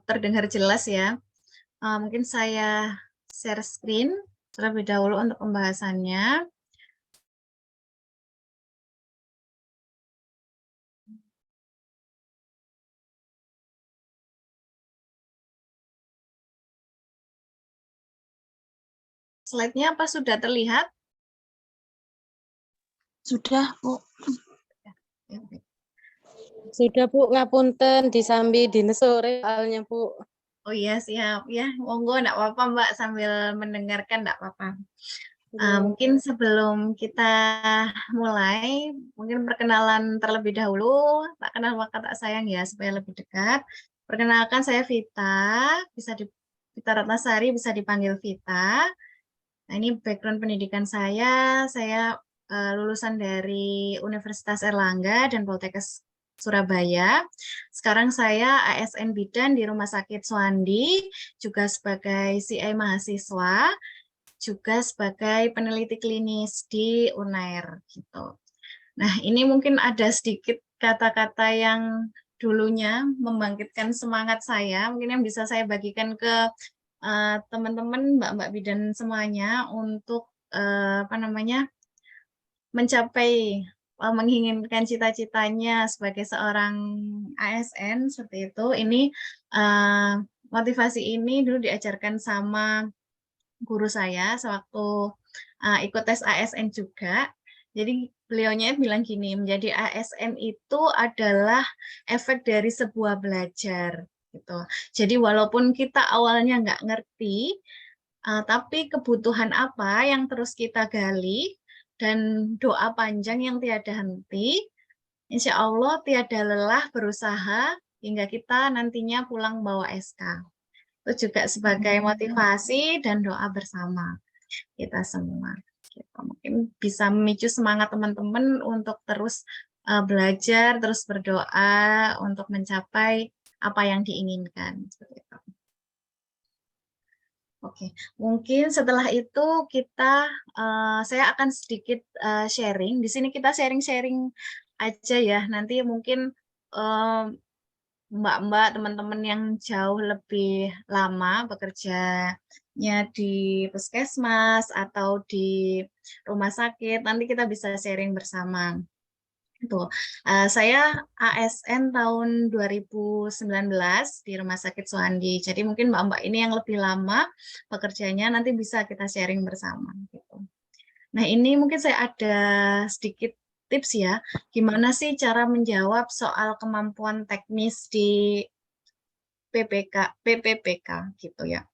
Terdengar jelas ya. Mungkin saya share screen terlebih dahulu untuk pembahasannya. Slide-nya apa sudah terlihat? Sudah, Bu. Ya, oke. Sudah, Bu. Ngapunten disambi dina sore soalnya, Bu. Oh iya, siap ya. Monggo, enggak apa-apa Mbak, sambil mendengarkan enggak apa-apa. Mungkin sebelum kita mulai, mungkin perkenalan terlebih dahulu. Tak kenal maka tak sayang ya, supaya lebih dekat. Perkenalkan, saya Vita, Vita Ratnasari, bisa dipanggil Vita. Nah, ini background pendidikan saya lulusan dari Universitas Erlangga dan Poltekkes Surabaya. Sekarang saya ASN Bidan di Rumah Sakit Suwandi, juga sebagai CI mahasiswa, juga sebagai peneliti klinis di UNAIR gitu. Nah, ini mungkin ada sedikit kata-kata yang dulunya membangkitkan semangat saya, mungkin yang bisa saya bagikan ke teman-teman, mbak-mbak bidan semuanya untuk mencapai menginginkan cita-citanya sebagai seorang ASN seperti itu. Ini motivasi ini dulu diajarkan sama guru saya sewaktu ikut tes ASN juga. Jadi beliaunya bilang gini, menjadi ASN itu adalah efek dari sebuah belajar gitu. Jadi walaupun kita awalnya nggak ngerti, tapi kebutuhan apa yang terus kita gali dan doa panjang yang tiada henti, insya Allah tiada lelah berusaha hingga kita nantinya pulang bawa SK. Itu juga sebagai motivasi dan doa bersama kita semua. Gitu. Mungkin bisa memicu semangat teman-teman untuk terus belajar, terus berdoa untuk mencapai apa yang diinginkan. Seperti itu. Oke, mungkin setelah itu saya akan sedikit sharing. Di sini kita sharing-sharing aja ya. Nanti mungkin mbak-mbak, teman-teman yang jauh lebih lama bekerjanya di puskesmas atau di rumah sakit, nanti kita bisa sharing bersama. Itu. Saya ASN tahun 2019 di Rumah Sakit Suwandi. Jadi mungkin mbak-mbak ini yang lebih lama bekerjanya nanti bisa kita sharing bersama. Gitu. Nah, ini mungkin saya ada sedikit tips ya, gimana sih cara menjawab soal kemampuan teknis di PPPK gitu ya.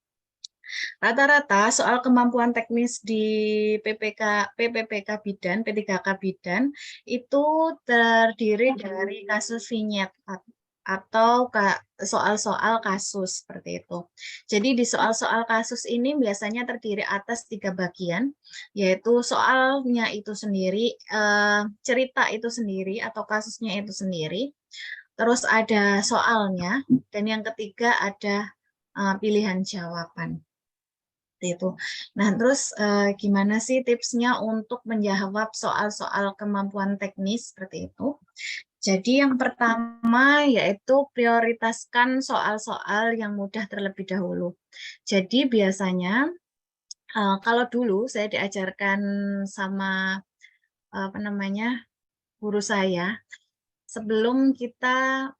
Rata-rata soal kemampuan teknis di PPPK Bidan, P3K Bidan itu terdiri dari kasus vinyet atau soal-soal kasus seperti itu. Jadi di soal-soal kasus ini biasanya terdiri atas 3 bagian, yaitu soalnya itu sendiri, cerita itu sendiri atau kasusnya itu sendiri, terus ada soalnya, dan yang ketiga ada pilihan jawaban. Itu. Nah, terus gimana sih tipsnya untuk menjawab soal-soal kemampuan teknis seperti itu? Jadi yang pertama yaitu prioritaskan soal-soal yang mudah terlebih dahulu. Jadi biasanya kalau dulu saya diajarkan sama guru saya, sebelum kita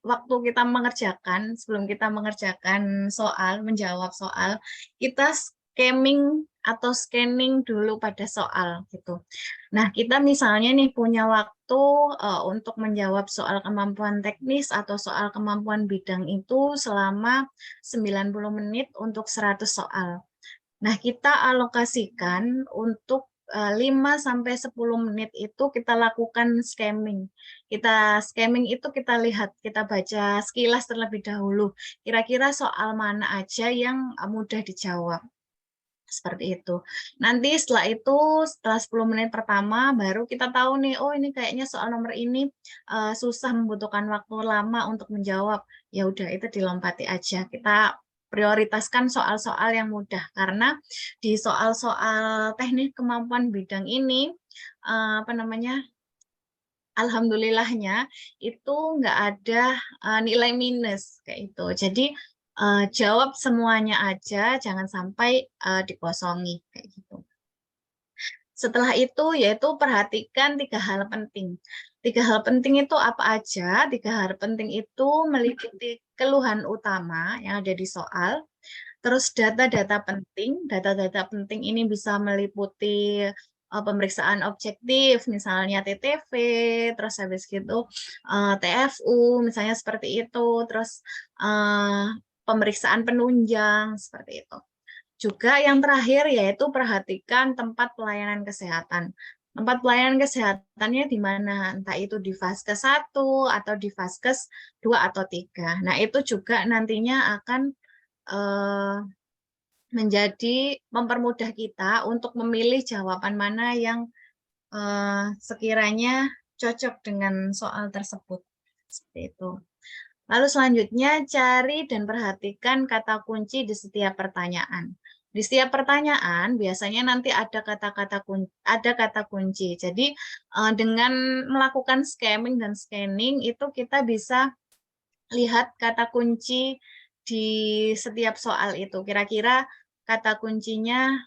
waktu kita sebelum kita mengerjakan soal, menjawab soal, kita scanning dulu pada soal gitu. Nah, kita misalnya nih punya waktu untuk menjawab soal kemampuan teknis atau soal kemampuan bidang itu selama 90 menit untuk 100 soal. Nah, kita alokasikan untuk 5-10 menit itu kita lakukan scanning. Scanning itu kita lihat, kita baca sekilas terlebih dahulu. Kira-kira soal mana aja yang mudah dijawab. Seperti itu. Nanti setelah 10 menit pertama, baru kita tahu nih, oh ini kayaknya soal nomor ini susah, membutuhkan waktu lama untuk menjawab. Ya udah, itu dilompati aja. Kita prioritaskan soal-soal yang mudah, karena di soal-soal teknik kemampuan bidang ini alhamdulillahnya itu nggak ada nilai minus kayak itu. Jadi jawab semuanya aja, jangan sampai dikosongi kayak gitu. Setelah itu yaitu perhatikan 3 hal penting. 3 hal penting itu apa aja? 3 hal penting itu meliputi keluhan utama yang ada di soal, terus data-data penting. Data-data penting ini bisa meliputi pemeriksaan objektif, misalnya TTV, terus habis gitu TFU, misalnya seperti itu, terus pemeriksaan penunjang seperti itu. Juga yang terakhir yaitu perhatikan tempat pelayanan kesehatan. Tempat pelayanan kesehatannya di mana, entah itu di Vaskes 1 atau di Vaskes 2 atau 3. Nah, itu juga nantinya akan menjadi mempermudah kita untuk memilih jawaban mana yang sekiranya cocok dengan soal tersebut. Seperti itu. Lalu selanjutnya cari dan perhatikan kata kunci di setiap pertanyaan. Di setiap pertanyaan biasanya nanti ada kata kunci. Jadi dengan melakukan scanning dan scanning itu kita bisa lihat kata kunci di setiap soal itu. Kira-kira kata kuncinya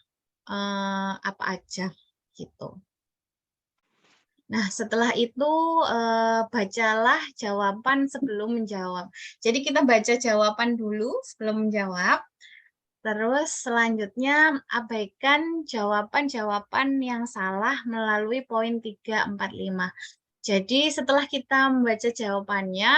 apa aja gitu. Nah, setelah itu bacalah jawaban sebelum menjawab. Jadi kita baca jawaban dulu sebelum menjawab. Terus selanjutnya abaikan jawaban-jawaban yang salah melalui poin 3, 4, 5. Jadi setelah kita membaca jawabannya,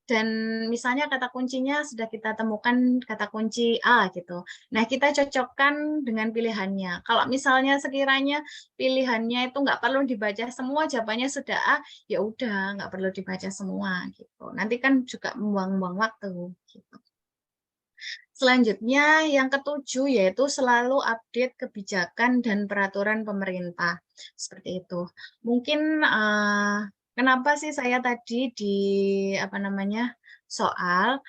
dan misalnya kata kuncinya sudah kita temukan kata kunci A gitu. Nah, kita cocokkan dengan pilihannya. Kalau misalnya sekiranya pilihannya itu nggak perlu dibaca semua, jawabannya sudah A, ya udah nggak perlu dibaca semua gitu. Nanti kan juga membuang-buang waktu gitu. Selanjutnya yang ketujuh yaitu selalu update kebijakan dan peraturan pemerintah. Seperti itu. Mungkin kenapa sih saya tadi di soal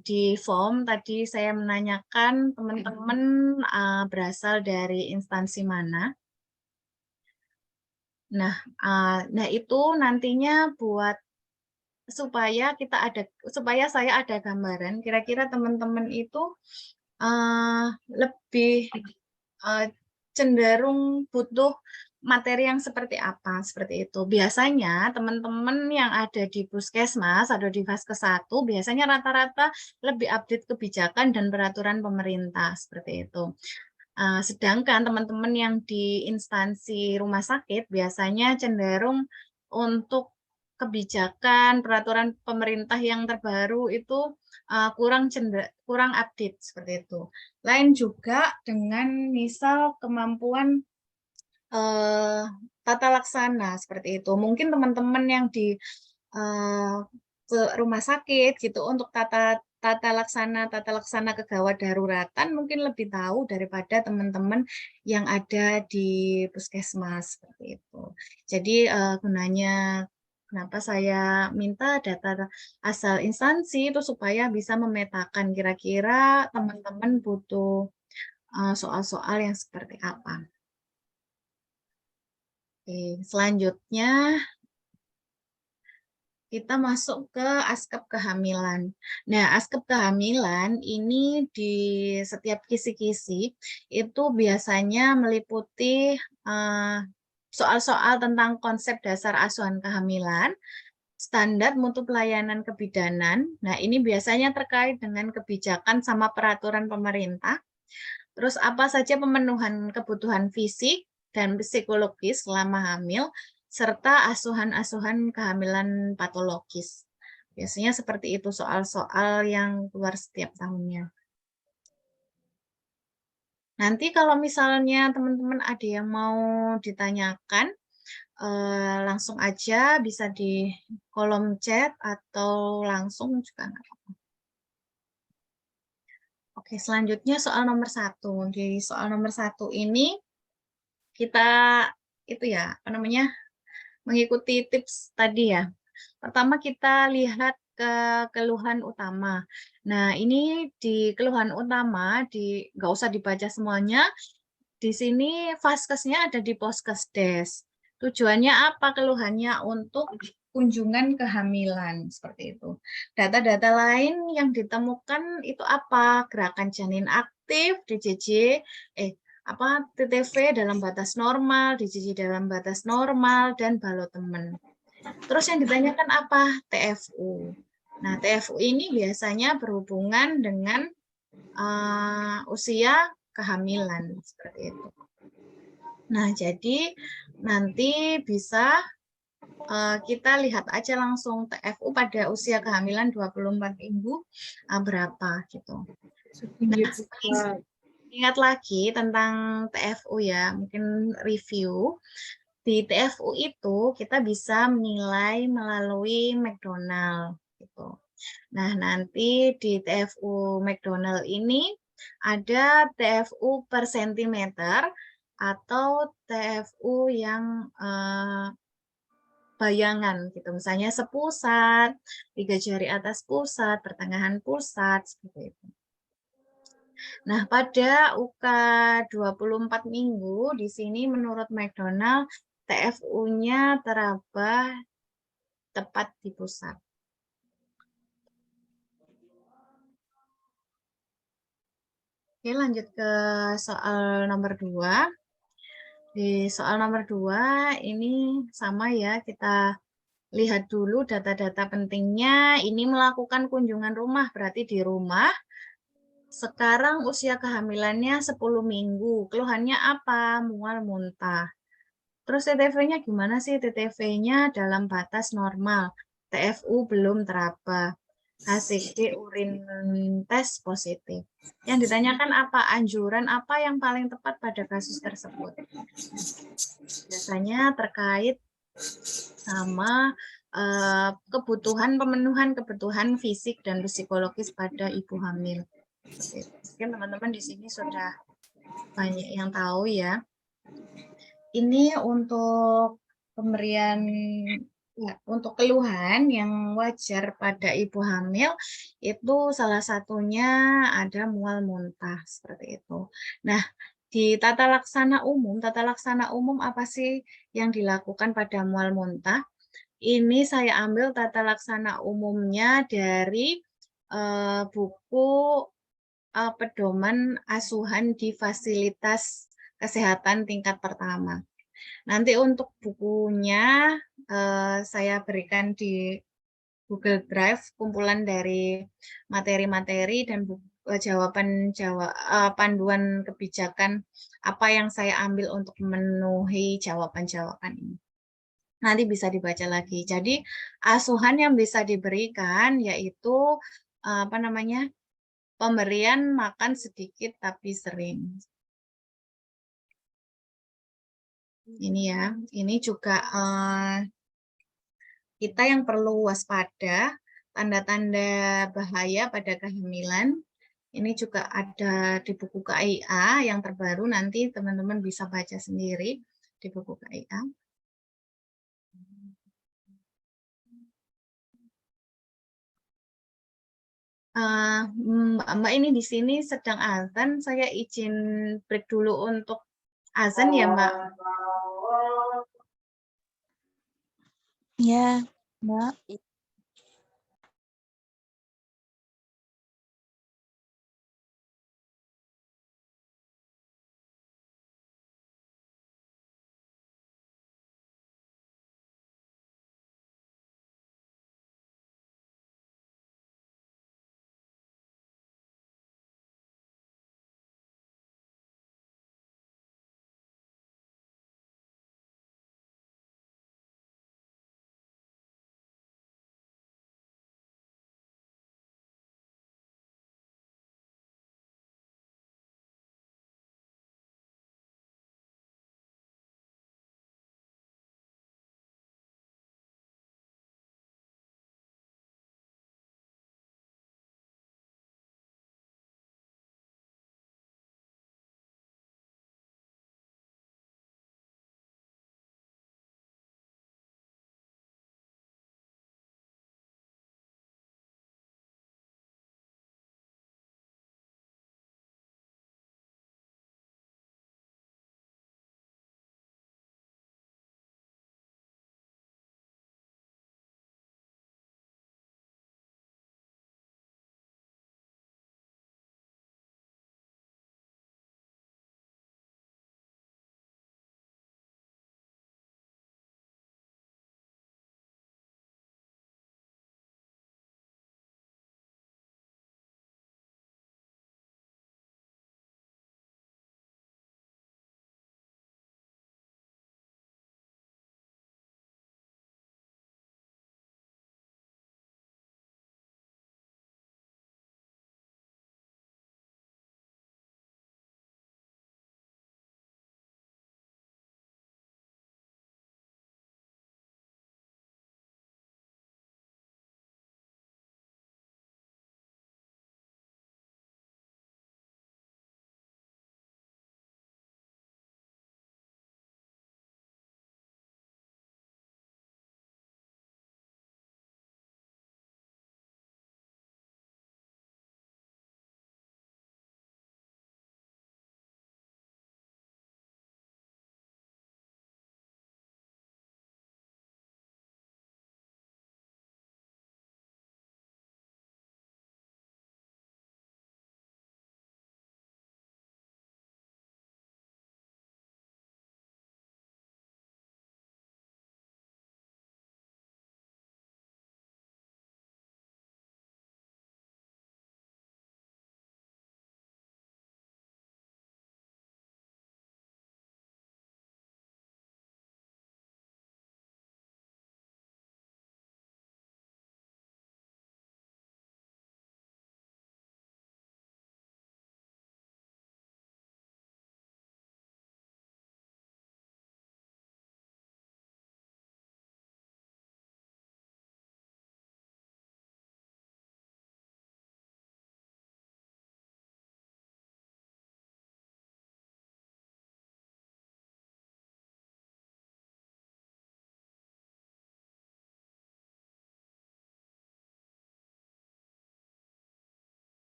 di form tadi saya menanyakan teman-teman berasal dari instansi mana. Nah itu nantinya buat supaya saya ada gambaran kira-kira teman-teman itu lebih cenderung butuh materi yang seperti apa, seperti itu. Biasanya teman-teman yang ada di Puskesmas atau di Vaskes 1 biasanya rata-rata lebih update kebijakan dan peraturan pemerintah, seperti itu. Sedangkan teman-teman yang di instansi rumah sakit biasanya cenderung untuk kebijakan, peraturan pemerintah yang terbaru itu kurang update seperti itu. Lain juga dengan misal kemampuan tata laksana seperti itu. Mungkin teman-teman yang di rumah sakit gitu untuk tata laksana kegawat daruratan mungkin lebih tahu daripada teman-teman yang ada di puskesmas seperti itu. Jadi gunanya kenapa saya minta data asal instansi itu supaya bisa memetakan kira-kira teman-teman butuh soal-soal yang seperti apa. Oke, selanjutnya kita masuk ke askep kehamilan. Nah, askep kehamilan ini di setiap kisi-kisi itu biasanya meliputi soal-soal tentang konsep dasar asuhan kehamilan, standar mutu pelayanan kebidanan. Nah, ini biasanya terkait dengan kebijakan sama peraturan pemerintah. Terus apa saja pemenuhan kebutuhan fisik dan psikologis selama hamil, serta asuhan-asuhan kehamilan patologis. Biasanya seperti itu soal-soal yang keluar setiap tahunnya. Nanti kalau misalnya teman-teman ada yang mau ditanyakan, langsung aja bisa di kolom chat atau langsung juga nggak apa-apa. Oke, selanjutnya soal nomor 1. Di soal nomor 1 ini kita mengikuti tips tadi ya. Pertama kita lihat ke keluhan utama. Nah, ini di keluhan utama nggak usah dibaca semuanya. Di sini vaskesnya ada di Poskesdes. Tujuannya apa? Keluhannya untuk kunjungan kehamilan seperti itu. Data-data lain yang ditemukan itu apa? Gerakan janin aktif, DJJ, TTV dalam batas normal, DJJ dalam batas normal, dan balotemen. Terus yang ditanyakan apa? TFU. Nah, TFU ini biasanya berhubungan dengan usia kehamilan seperti itu. Nah, jadi nanti bisa kita lihat aja langsung TFU pada usia kehamilan 24 minggu berapa gitu. Nah, ingat lagi tentang TFU ya, mungkin review. Di TFU itu kita bisa menilai melalui McDonald gitu. Nah, nanti di TFU McDonald ini ada TFU per sentimeter atau TFU yang bayangan gitu. Misalnya sepusat, 3 jari atas pusat, pertengahan pusat, seperti itu. Nah, pada UK 24 minggu, di sini menurut McDonald, TFU-nya teraba tepat di pusat. Oke, lanjut ke soal nomor 2. Di soal nomor 2, ini sama ya, kita lihat dulu data-data pentingnya. Ini melakukan kunjungan rumah, berarti di rumah. Sekarang usia kehamilannya 10 minggu. Keluhannya apa? Mual, muntah. Terus TTV-nya gimana sih? TTV-nya dalam batas normal. TFU belum teraba. HCG urin tes positif. Yang ditanyakan apa? Anjuran apa yang paling tepat pada kasus tersebut? Biasanya terkait sama pemenuhan kebutuhan fisik dan psikologis pada ibu hamil. Mungkin teman-teman di sini sudah banyak yang tahu ya. Ini untuk pemberian untuk keluhan yang wajar pada ibu hamil itu salah satunya ada mual muntah seperti itu. Nah, di tata laksana umum apa sih yang dilakukan pada mual muntah? Ini saya ambil tata laksana umumnya dari buku pedoman asuhan di fasilitas kesehatan tingkat pertama. Nanti untuk bukunya saya berikan di Google Drive, kumpulan dari materi-materi dan panduan kebijakan apa yang saya ambil untuk memenuhi jawaban-jawaban ini. Nanti bisa dibaca lagi. Jadi asuhan yang bisa diberikan yaitu pemberian makan sedikit tapi sering. Ini ya, ini juga kita yang perlu waspada, tanda-tanda bahaya pada kehamilan. Ini juga ada di buku KIA yang terbaru, nanti teman-teman bisa baca sendiri di buku KIA. Mbak ini di sini sedang azan, saya izin break dulu untuk azan ya Mbak. Ya, Mbak.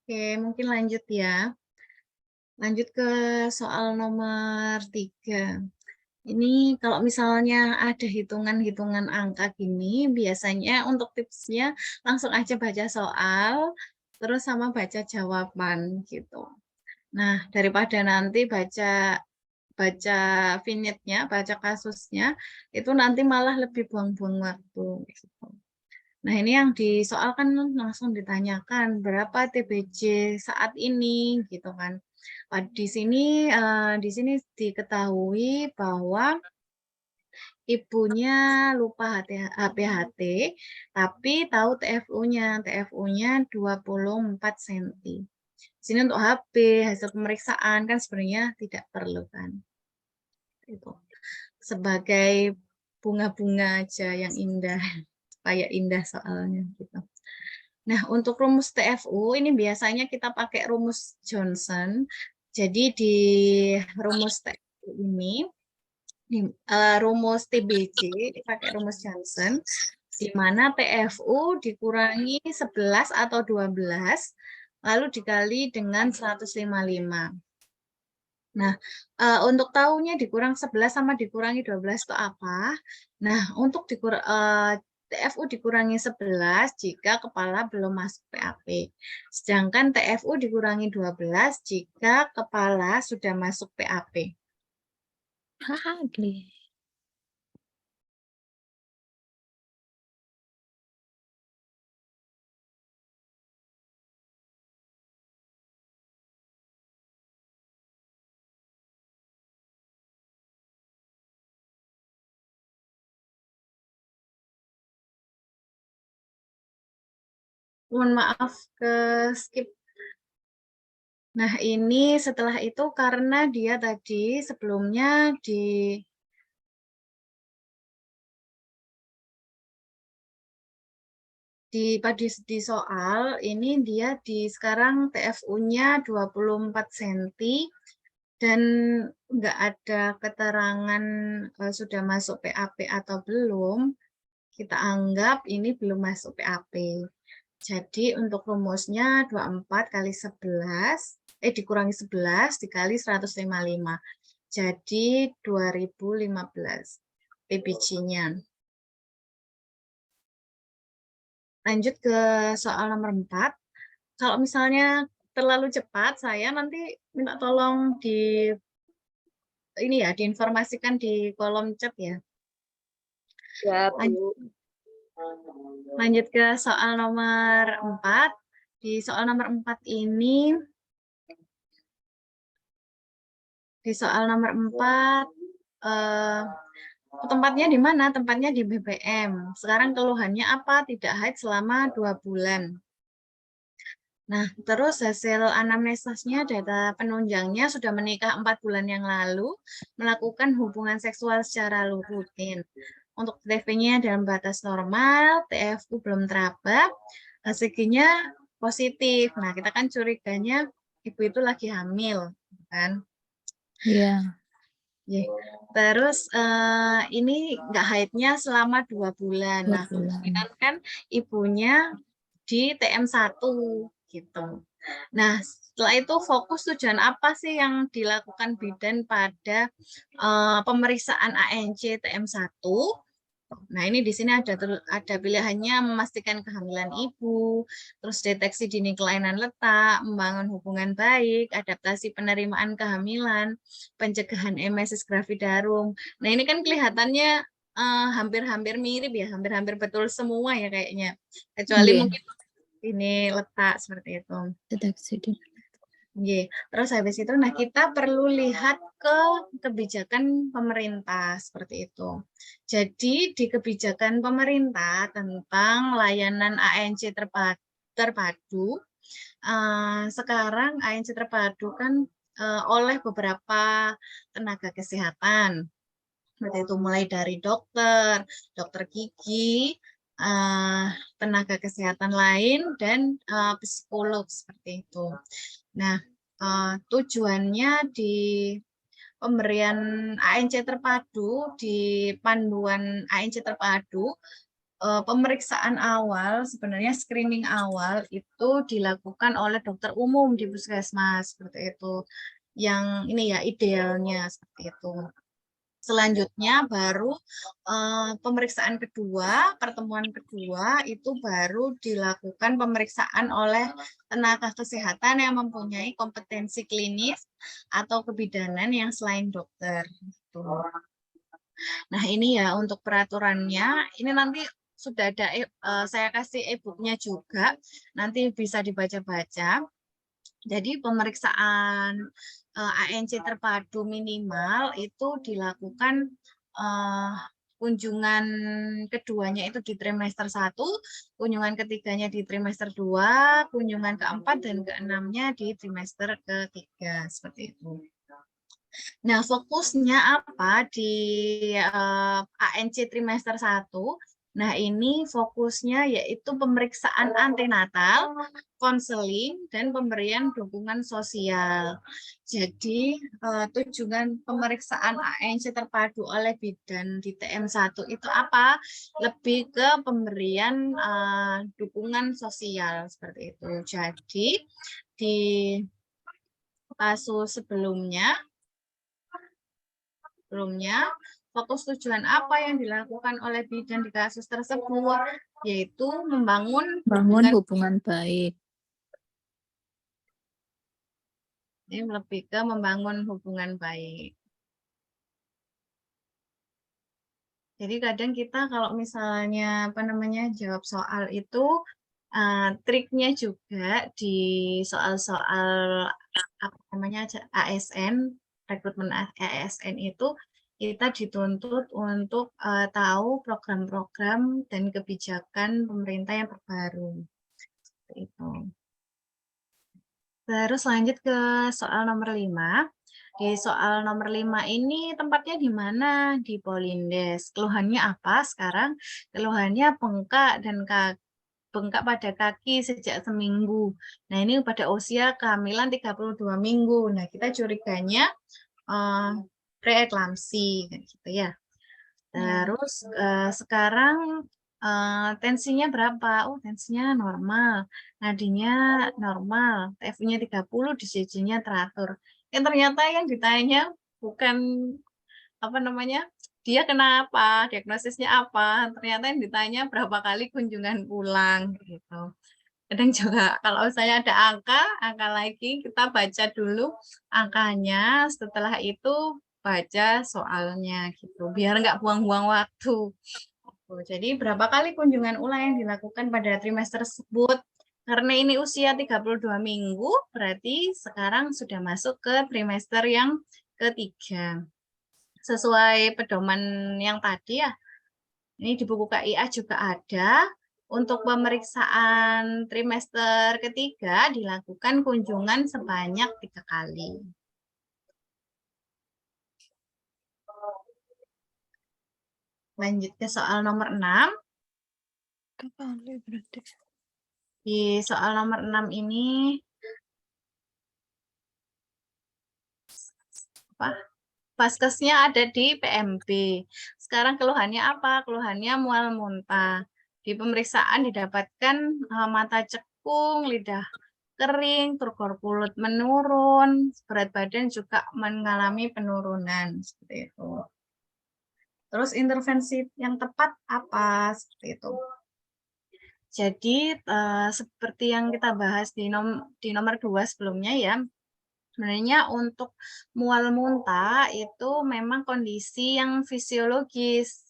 Oke, mungkin lanjut ya. Lanjut ke soal nomor 3. Ini kalau misalnya ada hitungan-hitungan angka gini, biasanya untuk tipsnya langsung aja baca soal, terus sama baca jawaban gitu. Nah, daripada nanti baca baca vignette-nya, baca kasusnya, itu nanti malah lebih buang-buang waktu gitu. Nah, ini yang di soal kan langsung ditanyakan berapa TBC saat ini gitu kan. Di sini diketahui bahwa ibunya lupa HPHT, tapi tahu TFU-nya. TFU-nya 24 cm. Sini untuk HP, hasil pemeriksaan kan sebenarnya tidak perlu kan. Itu sebagai bunga-bunga aja yang indah, supaya indah soalnya gitu. Nah, untuk rumus TFU ini biasanya kita pakai rumus Johnson. Jadi di rumus TFU ini, rumus TBC pakai rumus Johnson, di mana TFU dikurangi 11 atau 12, lalu dikali dengan 155. Nah, untuk tahunya dikurang 11 sama dikurangi 12 itu apa? Nah, untuk TFU dikurangi 11 jika kepala belum masuk PAP. Sedangkan TFU dikurangi 12 jika kepala sudah masuk PAP. Mohon maaf ke skip. Nah, ini setelah itu karena dia tadi sebelumnya di soal ini dia sekarang TFU-nya 24 cm dan nggak ada keterangan sudah masuk PAP atau belum, kita anggap ini belum masuk PAP. Jadi untuk rumusnya 24 kali 11, dikurangi 11 dikali 155. Jadi 2015 PBG-nya. Lanjut ke soal nomor 4. Kalau misalnya terlalu cepat, saya nanti minta tolong diinformasikan di kolom chat ya. Ya, Bu. Lanjut ke soal nomor 4. Di soal nomor 4 ini, tempatnya di mana? Tempatnya di BBM. Sekarang keluhannya apa? Tidak haid selama 2 bulan. Nah, terus hasil anamnesisnya, data penunjangnya sudah menikah 4 bulan yang lalu, melakukan hubungan seksual secara rutin. Untuk TTV-nya dalam batas normal, TFU belum teraba, HCG-nya positif. Nah, kita kan curiganya ibu itu lagi hamil, kan? Iya. Terus ini nggak haidnya selama 2 bulan. Nah, kemungkinan kan ibunya di TM1 gitu. Nah, setelah itu fokus tujuan apa sih yang dilakukan bidan pada pemeriksaan ANC TM1? Nah, ini di sini ada pilihannya memastikan kehamilan ibu, terus deteksi dini kelainan letak, membangun hubungan baik, adaptasi penerimaan kehamilan, pencegahan emesis gravidarum. Nah, ini kan kelihatannya hampir-hampir mirip ya, hampir-hampir betul semua ya kayaknya. Kecuali mungkin ini letak seperti itu. Deteksi dini. Terus habis itu, nah kita perlu lihat ke kebijakan pemerintah seperti itu. Jadi di kebijakan pemerintah tentang layanan ANC terpadu, sekarang ANC terpadu kan oleh beberapa tenaga kesehatan, seperti itu mulai dari dokter, dokter gigi, tenaga kesehatan lain, dan psikolog seperti itu. Nah, tujuannya di pemberian ANC terpadu, di panduan ANC terpadu, pemeriksaan awal, sebenarnya screening awal itu dilakukan oleh dokter umum di puskesmas seperti itu. Yang ini ya idealnya seperti itu. Selanjutnya baru pemeriksaan kedua, pertemuan kedua itu baru dilakukan pemeriksaan oleh tenaga kesehatan yang mempunyai kompetensi klinis atau kebidanan yang selain dokter. Gitu. Nah ini ya untuk peraturannya, ini nanti sudah ada, saya kasih e-booknya juga, nanti bisa dibaca-baca. Jadi pemeriksaan ANC terpadu minimal itu dilakukan kunjungan keduanya itu di trimester 1, kunjungan ketiganya di trimester 2, kunjungan keempat dan keenamnya di trimester ketiga, seperti itu. Nah, fokusnya apa di ANC trimester 1? Nah, ini fokusnya yaitu pemeriksaan antenatal, konseling, dan pemberian dukungan sosial. Jadi, tujuan pemeriksaan ANC terpadu oleh bidan di TM1 itu apa? Lebih ke pemberian dukungan sosial, seperti itu. Jadi, di kasus sebelumnya, fokus tujuan apa yang dilakukan oleh bidan di kasus tersebut, yaitu membangun hubungan baik. Ini lebih ke membangun hubungan baik. Jadi kadang kita kalau misalnya jawab soal itu triknya juga di soal-soal ASN, rekrutmen ASN itu kita dituntut untuk tahu program-program dan kebijakan pemerintah yang terbaru. Seperti itu. Terus lanjut ke soal nomor 5. Di soal nomor 5 ini tempatnya di mana? Di Polindes. Keluhannya apa sekarang? Keluhannya bengkak dan bengkak pada kaki sejak seminggu. Nah, ini pada usia kehamilan 32 minggu. Nah, kita curiganya preeklamsi gitu ya. Terus sekarang tensinya berapa? Oh, tensinya normal. Nadinya normal. TFU-nya 30, DCJ-nya teratur. Yang ternyata yang ditanya bukan dia kenapa, diagnosisnya apa. Ternyata yang ditanya berapa kali kunjungan pulang gitu. Kadang juga kalau misalnya ada angka lagi kita baca dulu angkanya, setelah itu baca soalnya gitu, biar nggak buang-buang waktu. Jadi berapa kali kunjungan ulang yang dilakukan pada trimester tersebut? Karena ini usia 32 minggu, berarti sekarang sudah masuk ke trimester yang ketiga. Sesuai pedoman yang tadi ya, ini di buku KIA juga ada. Untuk pemeriksaan trimester ketiga dilakukan kunjungan sebanyak 3 kali. Lanjut ke soal nomor 6. Di soal nomor 6 ini vaskesnya ada di PMB. Sekarang keluhannya apa? Keluhannya mual muntah. Di pemeriksaan didapatkan mata cekung, lidah kering, turgor kulit menurun, berat badan juga mengalami penurunan seperti itu. Terus intervensi yang tepat apa? Seperti itu. Jadi seperti yang kita bahas di nomor 2 sebelumnya ya, sebenarnya untuk mual muntah itu memang kondisi yang fisiologis.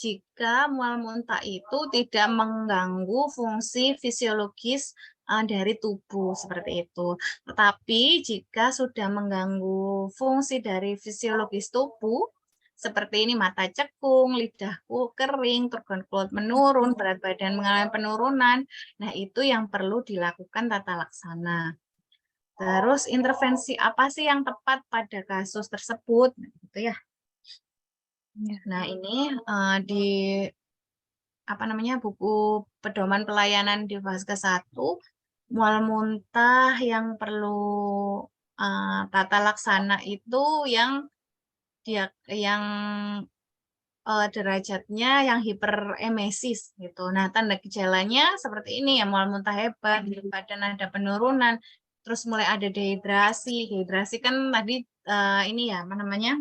Jika mual muntah itu tidak mengganggu fungsi fisiologis dari tubuh seperti itu. Tetapi jika sudah mengganggu fungsi dari fisiologis tubuh, seperti ini mata cekung, lidahku kering, turgor kulit menurun, berat badan mengalami penurunan, nah itu yang perlu dilakukan tata laksana. Terus intervensi apa sih yang tepat pada kasus tersebut? Gitu ya. Nah ini di buku pedoman pelayanan di Vaskes 1, mual muntah yang perlu tata laksana itu yang derajatnya yang hiperemesis gitu. Nah, tanda gejalanya seperti ini ya, mual muntah hebat, berat badan ada penurunan, terus mulai ada dehidrasi. Dehidrasi kan tadi ini ya, apa namanya?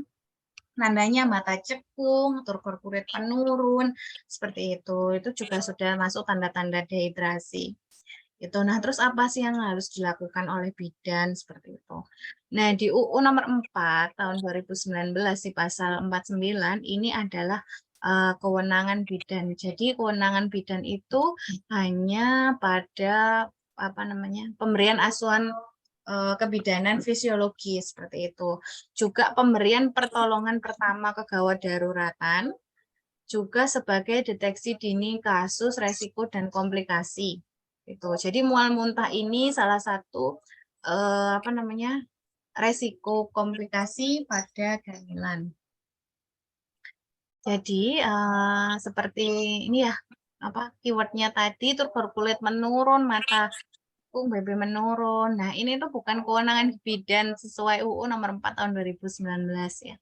Tandanya mata cekung, turgor kulit penurun, seperti itu. Itu juga sudah masuk tanda-tanda dehidrasi. Itu. Nah, terus apa sih yang harus dilakukan oleh bidan seperti itu? Nah, di UU nomor 4 tahun 2019 di pasal 49 ini adalah kewenangan bidan. Jadi kewenangan bidan itu hanya pada apa namanya? Pemberian asuhan kebidanan fisiologi seperti itu. Juga pemberian pertolongan pertama kegawat daruratan, juga sebagai deteksi dini kasus, resiko, dan komplikasi. Gitu. Jadi mual muntah ini salah satu apa namanya resiko komplikasi pada kehamilan. Jadi seperti ini ya apa keywordnya tadi turgor kulit menurun, mata BB menurun. Nah, ini tuh bukan kewenangan bidan sesuai UU nomor 4 tahun 2019 ya.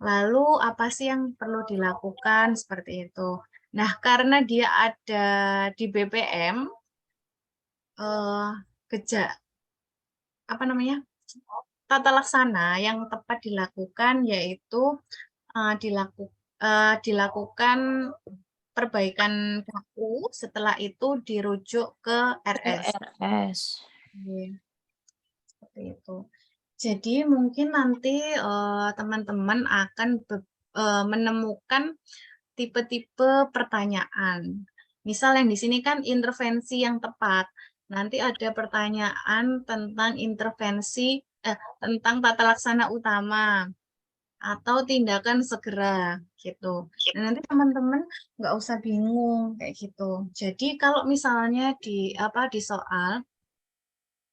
Lalu apa sih yang perlu dilakukan seperti itu? Nah, karena dia ada di BPM apa namanya? Tata laksana yang tepat dilakukan yaitu dilakukan perbaikan KU, setelah itu dirujuk ke RS. RS. Seperti itu. Jadi mungkin nanti teman-teman akan menemukan tipe-tipe pertanyaan. Misal yang di sini kan intervensi yang tepat. Nanti ada pertanyaan tentang intervensi tentang tata laksana utama atau tindakan segera gitu. Nah, nanti teman-teman nggak usah bingung kayak gitu. Jadi kalau misalnya di soal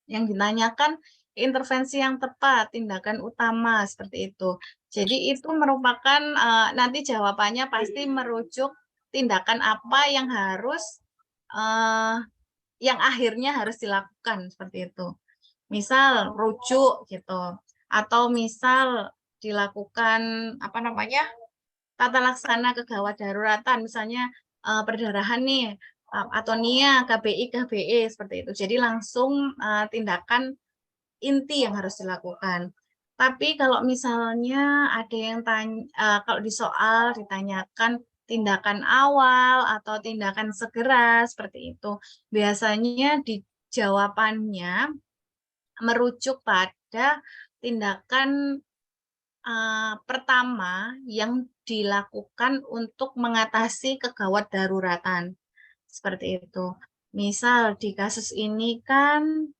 yang ditanyakan intervensi yang tepat, tindakan utama seperti itu. Jadi itu merupakan nanti jawabannya pasti merujuk tindakan apa yang harus yang akhirnya harus dilakukan seperti itu. Misal rujuk gitu, atau misal dilakukan apa namanya tata laksana kegawat daruratan, misalnya perdarahan nih atonia, KBI, KBE seperti itu. Jadi langsung tindakan inti yang harus dilakukan. Tapi kalau misalnya ada yang tanya, kalau di soal ditanyakan tindakan awal atau tindakan segera seperti itu, biasanya di jawabannya merujuk pada tindakan pertama yang dilakukan untuk mengatasi kegawat daruratan. Seperti itu. Misal di kasus ini kan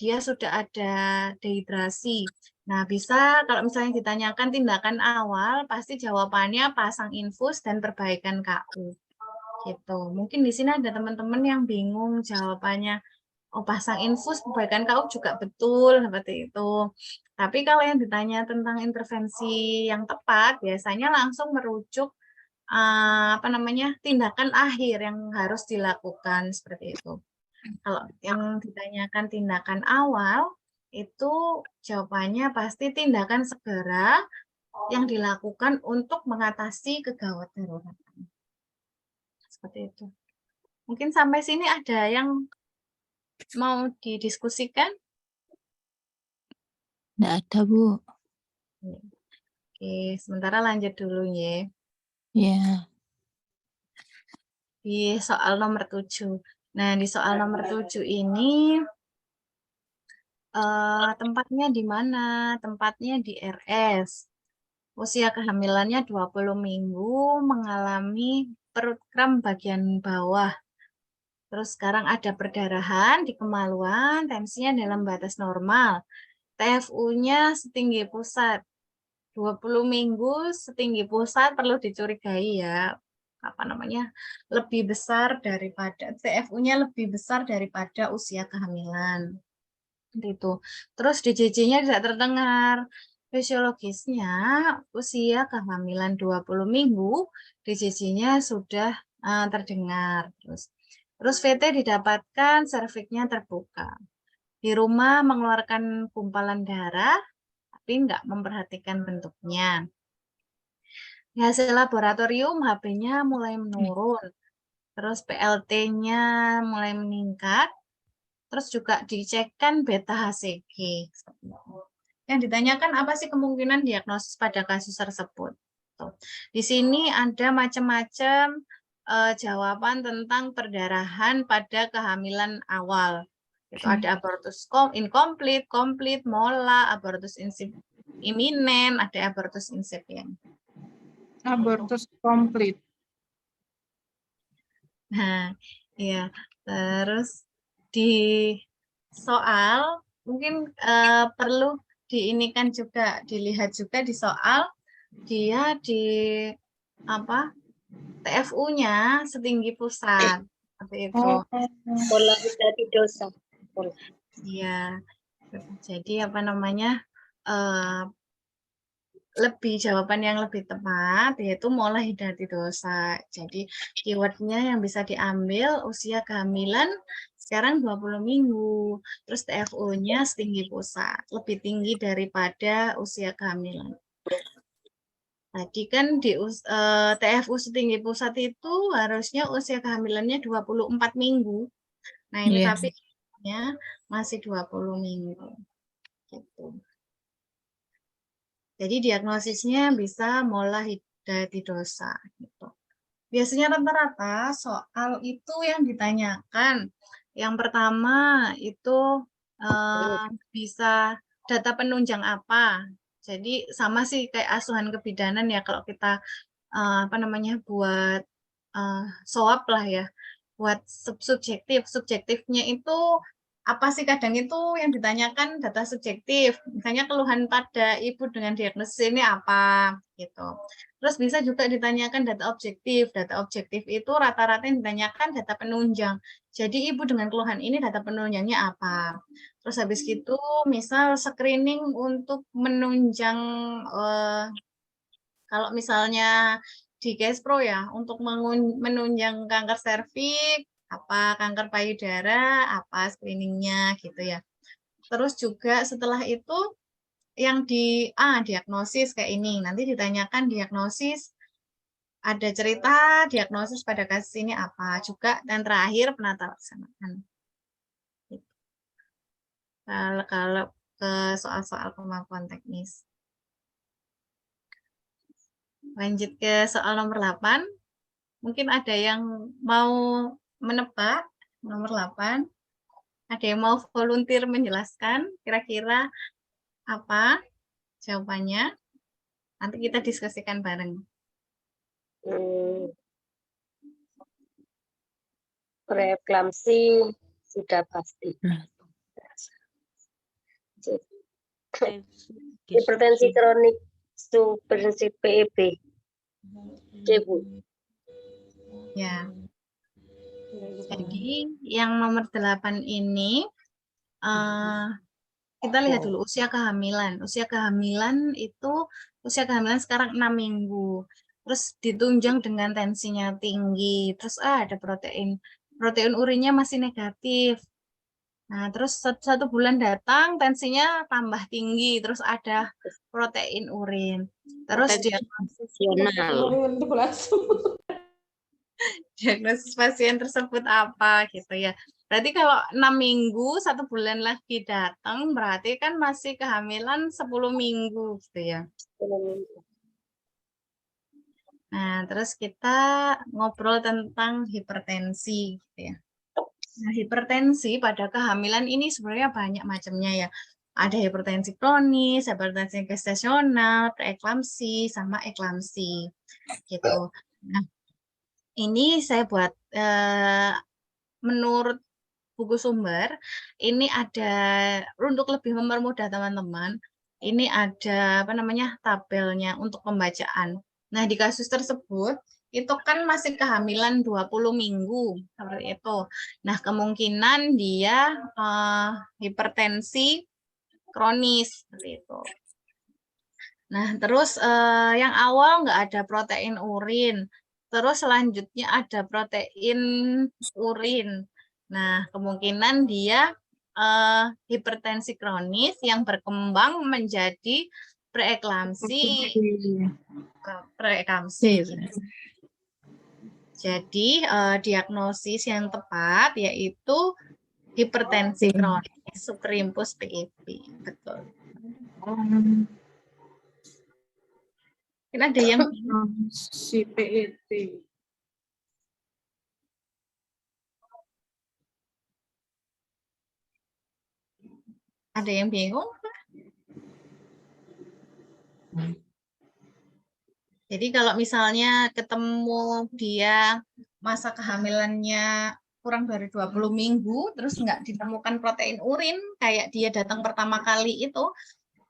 dia sudah ada dehidrasi. Nah, bisa kalau misalnya ditanyakan tindakan awal, pasti jawabannya pasang infus dan perbaikan KU. Gitu. Mungkin di sini ada teman-teman yang bingung jawabannya. Oh, pasang infus, perbaikan KU juga betul seperti itu. Tapi kalau yang ditanya tentang intervensi yang tepat, biasanya langsung merujuk apa namanya tindakan akhir yang harus dilakukan seperti itu. Kalau yang ditanyakan tindakan awal, itu jawabannya pasti tindakan segera yang dilakukan untuk mengatasi kegawat daruratan. Seperti itu. Mungkin sampai sini ada yang mau didiskusikan? Nggak ada, Bu. Oke, sementara lanjut dulu ya. Ya. Di soal nomor 7. Nah, di soal nomor 7 ini tempatnya di mana? Tempatnya di RS. Usia kehamilannya 20 minggu, mengalami perut kram bagian bawah. Terus sekarang ada perdarahan di kemaluan, tensinya dalam batas normal. TFU-nya setinggi pusat. 20 minggu setinggi pusat perlu dicurigai ya. Apa namanya? Lebih besar daripada TFU-nya lebih besar daripada usia kehamilan. Gitu. Terus DJJ-nya tidak terdengar. Fisiologisnya usia kehamilan 20 minggu, DJJ-nya sudah terdengar. Terus VT didapatkan serviknya terbuka. Di rumah mengeluarkan gumpalan darah, tapi enggak memperhatikan bentuknya. Di hasil laboratorium HB-nya mulai menurun, terus PLT-nya mulai meningkat, terus juga dicekkan beta HCG. Yang ditanyakan apa sih kemungkinan diagnosis pada kasus tersebut. Tuh. Di sini ada macam-macam jawaban tentang perdarahan pada kehamilan awal. Itu ada abortus incomplete, complete, mola, abortus iminen, ada abortus incipient. Abortus komplit. Nah, ya. Terus di soal mungkin perlu diinikan juga, dilihat juga di soal dia di apa TFU-nya setinggi pusat seperti itu. Pola hidati dosa. Iya. Jadi apa namanya lebih jawaban yang lebih tepat yaitu mola hidati dosa. Jadi keywordnya yang bisa diambil usia kehamilan sekarang 20 minggu. Terus TFU-nya setinggi pusat, lebih tinggi daripada usia kehamilan. Tadi kan di TFU setinggi pusat itu harusnya usia kehamilannya 24 minggu. Nah, ini Iya. tapi masih 20 minggu. Gitu. Jadi diagnosisnya bisa mola hidati dosa. Gitu. Biasanya rata-rata soal itu yang ditanyakan. Yang pertama itu bisa data penunjang apa. Jadi sama sih kayak asuhan kebidanan ya kalau kita buat SOAP lah ya, buat subjektifnya itu apa sih, kadang itu yang ditanyakan data subjektif, misalnya keluhan pada ibu dengan diagnosis ini apa gitu. Terus bisa juga ditanyakan data objektif itu rata-rata yang ditanyakan data penunjang, jadi ibu dengan keluhan ini data penunjangnya apa. Terus habis gitu misal screening untuk menunjang kalau misalnya di Gespro ya, untuk menunjang kanker serviks, apa kanker payudara, apa screeningnya gitu ya. Terus juga setelah itu yang diagnosis kayak ini, nanti ditanyakan diagnosis, ada cerita diagnosis pada kasus ini apa juga, dan terakhir penata laksanaan. Gitu. Kalau ke soal-soal kemampuan teknis. Lanjut ke soal nomor 8. Mungkin ada yang mau menebak nomor 8. Ada yang mau volunteer menjelaskan kira-kira apa jawabannya? Nanti kita diskusikan bareng. Preeklamsi sudah pasti. Hipertensi kronik subversif PEB. Bu. Ya. Jadi yang nomor 8 ini kita lihat dulu usia kehamilan. Usia kehamilan sekarang 6 minggu. Terus ditunjang dengan tensinya tinggi. Terus ada protein urinnya masih negatif. Nah, terus satu bulan datang tensinya tambah tinggi, terus ada protein urin. Terus diagnosis pasien tersebut apa gitu ya. Berarti kalau 6 minggu, 1 bulan lagi datang, berarti kan masih kehamilan 10 minggu gitu ya. Nah, terus kita ngobrol tentang hipertensi gitu ya. Nah, hipertensi pada kehamilan ini sebenarnya banyak macamnya ya. Ada hipertensi kronis, hipertensi gestasional, preeklamsi, sama eklamsi gitu. Nah, ini saya buat menurut buku sumber, ini ada untuk lebih mempermudah teman-teman, ini ada tabelnya untuk pembacaan. Nah, di kasus tersebut itu kan masih kehamilan 20 minggu seperti itu. Nah, kemungkinan dia hipertensi kronis seperti itu. Nah, terus yang awal nggak ada protein urin. Terus selanjutnya ada protein urin. Nah, kemungkinan dia hipertensi kronis yang berkembang menjadi preeklamsi preekamsis. Jadi diagnosis yang tepat yaitu hipertensi kronis superimpus PIP. Betul. Mungkin ada yang Si PET. bingung? Jadi kalau misalnya ketemu dia masa kehamilannya kurang dari 20 minggu, terus nggak ditemukan protein urin, kayak dia datang pertama kali itu,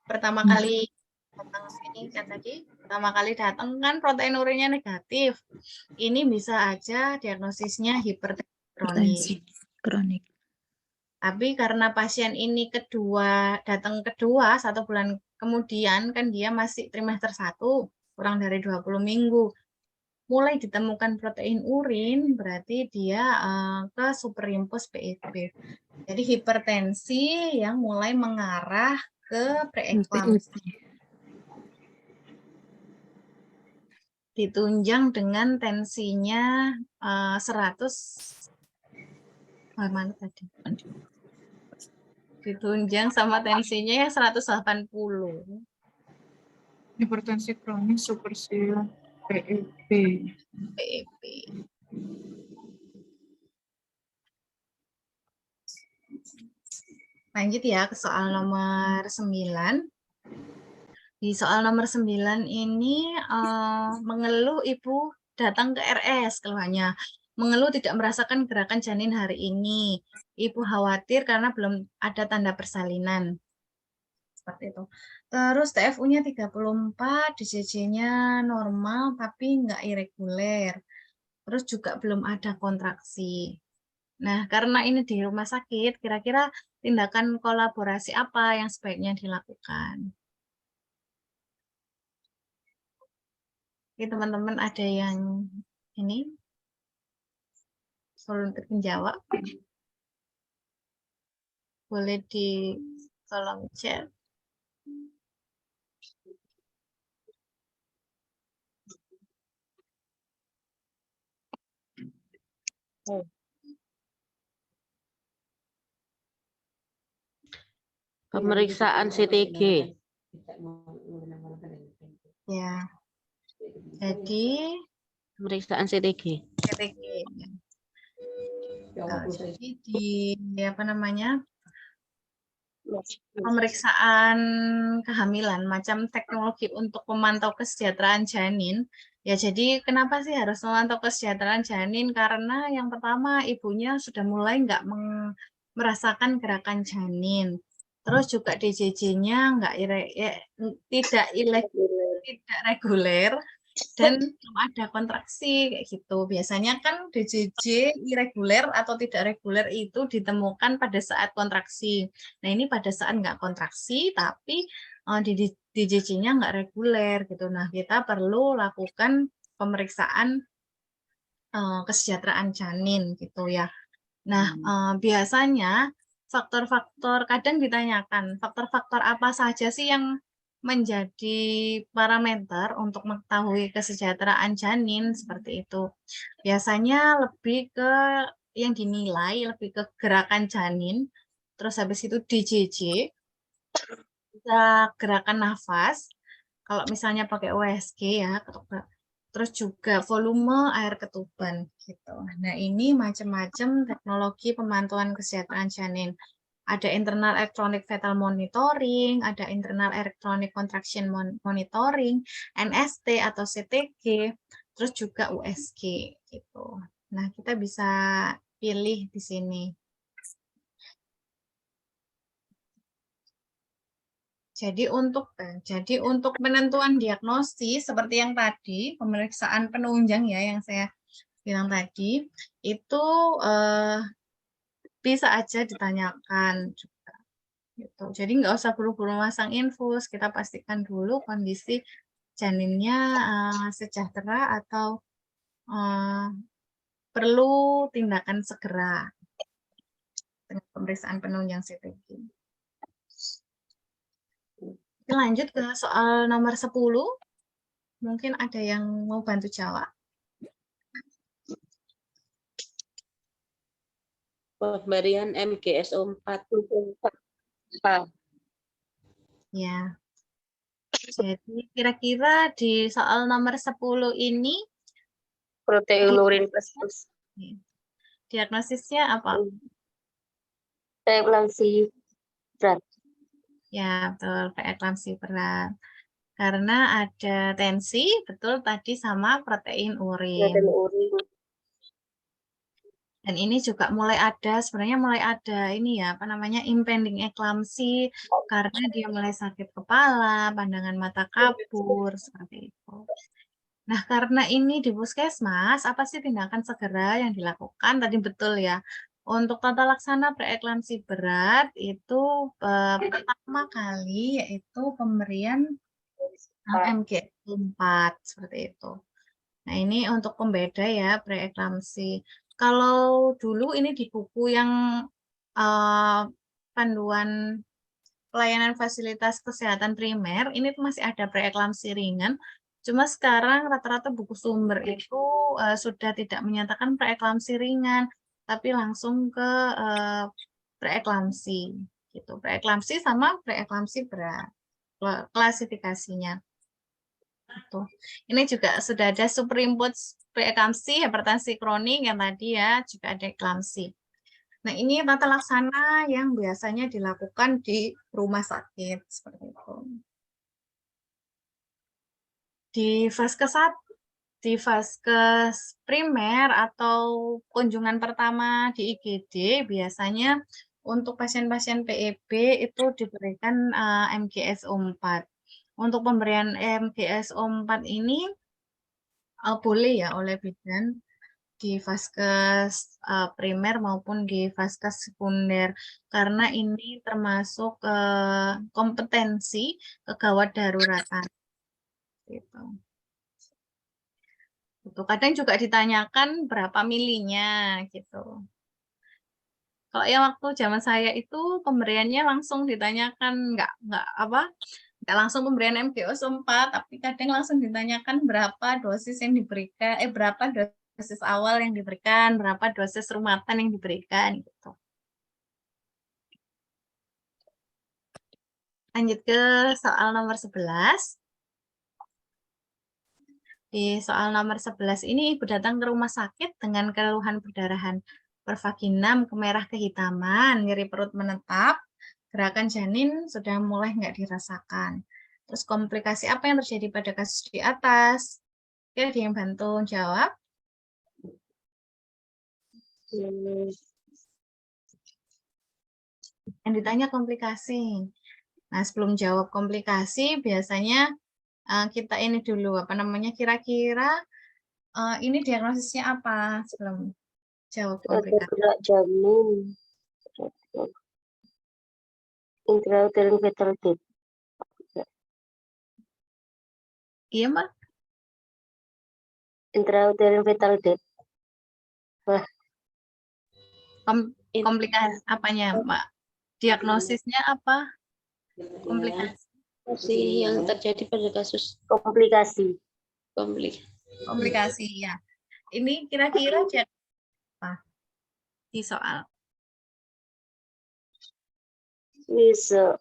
pertama kali datang sini kan tadi, pertama kali datang kan protein urinnya negatif. Ini bisa aja diagnosisnya hipertensi kronis. Hipertensi kronik. Tapi karena pasien ini datang kedua 1 bulan kemudian, kan dia masih trimester 1, kurang dari 20 minggu. Mulai ditemukan protein urin, berarti dia ke superimpus PIP. Jadi hipertensi yang mulai mengarah ke preeklamsi. Ditunjang dengan tensinya 100. Mana tadi? Ditunjang sama tensinya yang 180. Hipertensi kronis supersil PEP. PIP. Lanjut ya ke soal nomor 9. Di soal nomor 9 ini mengeluh ibu datang ke RS keluhannya. Mengeluh tidak merasakan gerakan janin hari ini. Ibu khawatir karena belum ada tanda persalinan. Seperti itu. Terus TFU-nya 34, DJJ-nya normal tapi nggak irreguler. Terus juga belum ada kontraksi. Nah, karena ini di rumah sakit, kira-kira tindakan kolaborasi apa yang sebaiknya dilakukan? Oke, teman-teman ada yang ini volunteer menjawab? Boleh di kolom chat. Pemeriksaan CTG. Ya. Jadi Pemeriksaan CTG. CTG. Jadi di apa namanya? Pemeriksaan kehamilan, macam teknologi untuk memantau kesejahteraan janin. Ya, jadi kenapa sih harus memantau kesejahteraan janin? Karena yang pertama ibunya sudah mulai nggak merasakan gerakan janin. Terus juga DJJ-nya tidak reguler dan belum ada kontraksi kayak gitu. Biasanya kan DJJ irreguler atau tidak reguler itu ditemukan pada saat kontraksi. Nah, ini pada saat nggak kontraksi tapi DJJ-nya nggak reguler gitu. Nah, kita perlu lakukan pemeriksaan kesejahteraan janin gitu ya. Nah, biasanya faktor-faktor kadang ditanyakan, faktor-faktor apa saja sih yang menjadi parameter untuk mengetahui kesejahteraan janin seperti itu. Biasanya lebih ke yang dinilai lebih ke gerakan janin, terus habis itu DJJ, gerakan nafas. Kalau misalnya pakai USG ya, terus juga volume air ketuban gitu. Nah, ini macam-macam teknologi pemantauan kesehatan janin. Ada internal electronic fetal monitoring, ada internal electronic contraction monitoring, NST atau CTG, terus juga USG gitu. Nah, kita bisa pilih di sini. Jadi untuk penentuan diagnosis seperti yang tadi, pemeriksaan penunjang ya yang saya bilang tadi, itu bisa aja ditanyakan juga. Gitu. Jadi nggak usah buru-buru masang infus, kita pastikan dulu kondisi janinnya sejahtera atau perlu tindakan segera dengan pemeriksaan penunjang CTG. Lanjut ke soal nomor 10. Mungkin ada yang mau bantu jawab. Pemberian MGSO 4. Ya. Jadi kira-kira di soal nomor 10 ini Proteinurin plus diagnosisnya apa? preeklamsi berat. Ya, betul, preeklamsi berat. Karena ada tensi, betul tadi sama protein urin. Dan ini juga mulai ada, sebenarnya mulai ada ini ya, apa namanya, impending eklamsi, karena dia mulai sakit kepala, pandangan mata kabur, seperti itu. Nah, karena ini di puskesmas, apa sih tindakan segera yang dilakukan? Tadi betul ya, untuk tata laksana preeklamsi berat itu pertama kali yaitu pemberian MG4 seperti itu. Nah, ini untuk pembeda ya preeklamsi. Kalau dulu ini di buku yang panduan pelayanan fasilitas kesehatan primer, ini tuh masih ada preeklamsi ringan. Cuma sekarang rata-rata buku sumber itu sudah tidak menyatakan preeklamsi ringan, tapi langsung ke preeklamsi gitu. Preeklamsi sama preeklamsi berat klasifikasinya. Itu. Ini juga sudah ada superimpose preeklamsi, hipertensi kronik yang tadi ya, juga ada eklamsi. Nah, ini tata laksana yang biasanya dilakukan di rumah sakit seperti itu. Di vaskes di vaskes primer atau kunjungan pertama di IGD biasanya untuk pasien-pasien PEB itu diberikan MGSO4. Untuk pemberian MGSO4 ini boleh ya oleh bidan di vaskes primer maupun di vaskes sekunder karena ini termasuk kompetensi kegawat daruratan gitu. Itu kadang juga ditanyakan berapa milinya gitu. Kalau yang waktu zaman saya itu pemberiannya langsung ditanyakan nggak langsung pemberian MGO4, tapi kadang langsung ditanyakan berapa dosis yang diberikan, berapa dosis awal yang diberikan, berapa dosis rumatan yang diberikan gitu. Lanjut ke soal nomor 11. Di soal nomor 11 ini ibu datang ke rumah sakit dengan keluhan perdarahan pervaginam, kemerah kehitaman, nyeri perut menetap, gerakan janin sudah mulai nggak dirasakan. Terus komplikasi apa yang terjadi pada kasus di atas? Oke, ada yang bantu jawab? Yang ditanya komplikasi. Nah, sebelum jawab komplikasi, biasanya kita ini dulu, apa namanya, kira-kira ini diagnosisnya apa sebelum jawab komplikasi? Gerak janin. Intrauterine fetal death. Iya, Mbak? Intrauterine fetal death. Wah. Komplikasi apanya, Mbak? Diagnosisnya apa? Komplikasi yang terjadi pada kasus komplikasi ya. Ini kira-kira apa di soal? Bisa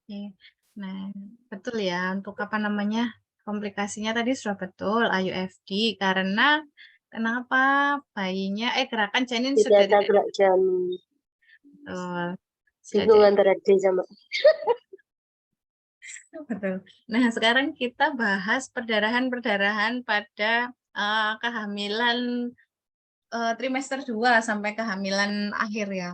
Oke. Nah, betul ya untuk apa namanya komplikasinya tadi sudah betul IUFD karena kenapa bayinya gerakan janin sudah tidak gerak janin. Betul. Bingung antara D sama Betul. Nah, sekarang kita bahas perdarahan-perdarahan pada kehamilan trimester 2 sampai kehamilan akhir ya.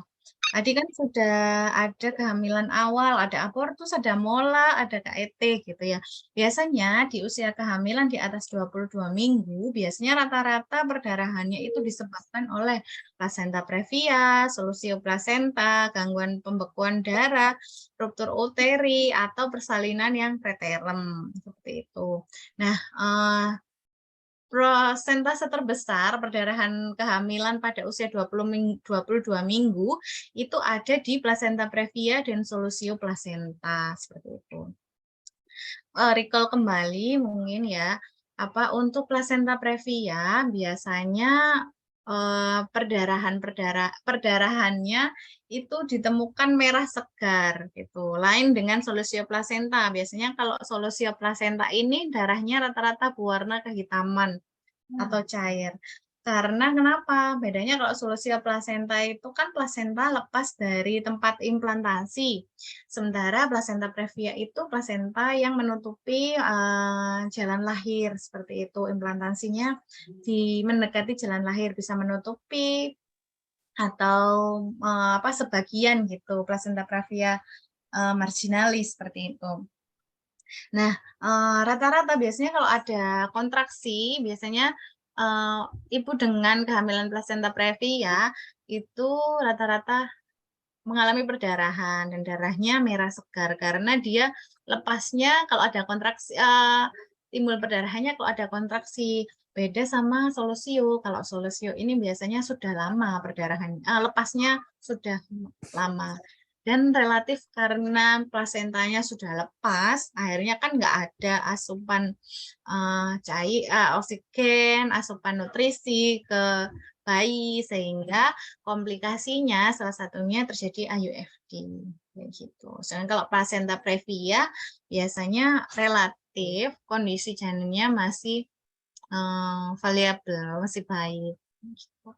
Tadi kan sudah ada kehamilan awal, ada abortus, ada mola, ada KET gitu ya. Biasanya di usia kehamilan di atas 22 minggu, biasanya rata-rata perdarahannya itu disebabkan oleh plasenta previa, solusio plasenta, gangguan pembekuan darah, ruptur uteri, atau persalinan yang preterm, seperti itu. Nah, Persentase terbesar perdarahan kehamilan pada usia 22 minggu itu ada di plasenta previa dan solusio plasenta, seperti itu. Recall kembali mungkin ya, untuk plasenta previa biasanya perdarahannya itu ditemukan merah segar gitu. Lain dengan solusio plasenta. Biasanya kalau solusio plasenta ini darahnya rata-rata berwarna kehitaman atau cair. Karena kenapa? Bedanya kalau solusio plasenta itu kan plasenta lepas dari tempat implantasi. Sementara plasenta previa itu plasenta yang menutupi jalan lahir seperti itu. Implantasinya mendekati jalan lahir, bisa menutupi atau sebagian gitu plasenta previa marginalis seperti itu. Nah, rata-rata biasanya kalau ada kontraksi, biasanya ibu dengan kehamilan plasenta previa itu rata-rata mengalami perdarahan dan darahnya merah segar karena dia lepasnya kalau ada kontraksi, timbul perdarahannya kalau ada kontraksi. Beda sama solusio. Kalau solusio ini biasanya sudah lama perdarahan, lepasnya sudah lama. Dan relatif karena plasentanya sudah lepas, akhirnya kan nggak ada asupan cair, oksigen, asupan nutrisi ke bayi, sehingga komplikasinya salah satunya terjadi IUFD. Kayak gitu. Sedangkan kalau plasenta previa biasanya relatif kondisi janinnya masih variabel, masih baik. Gitu.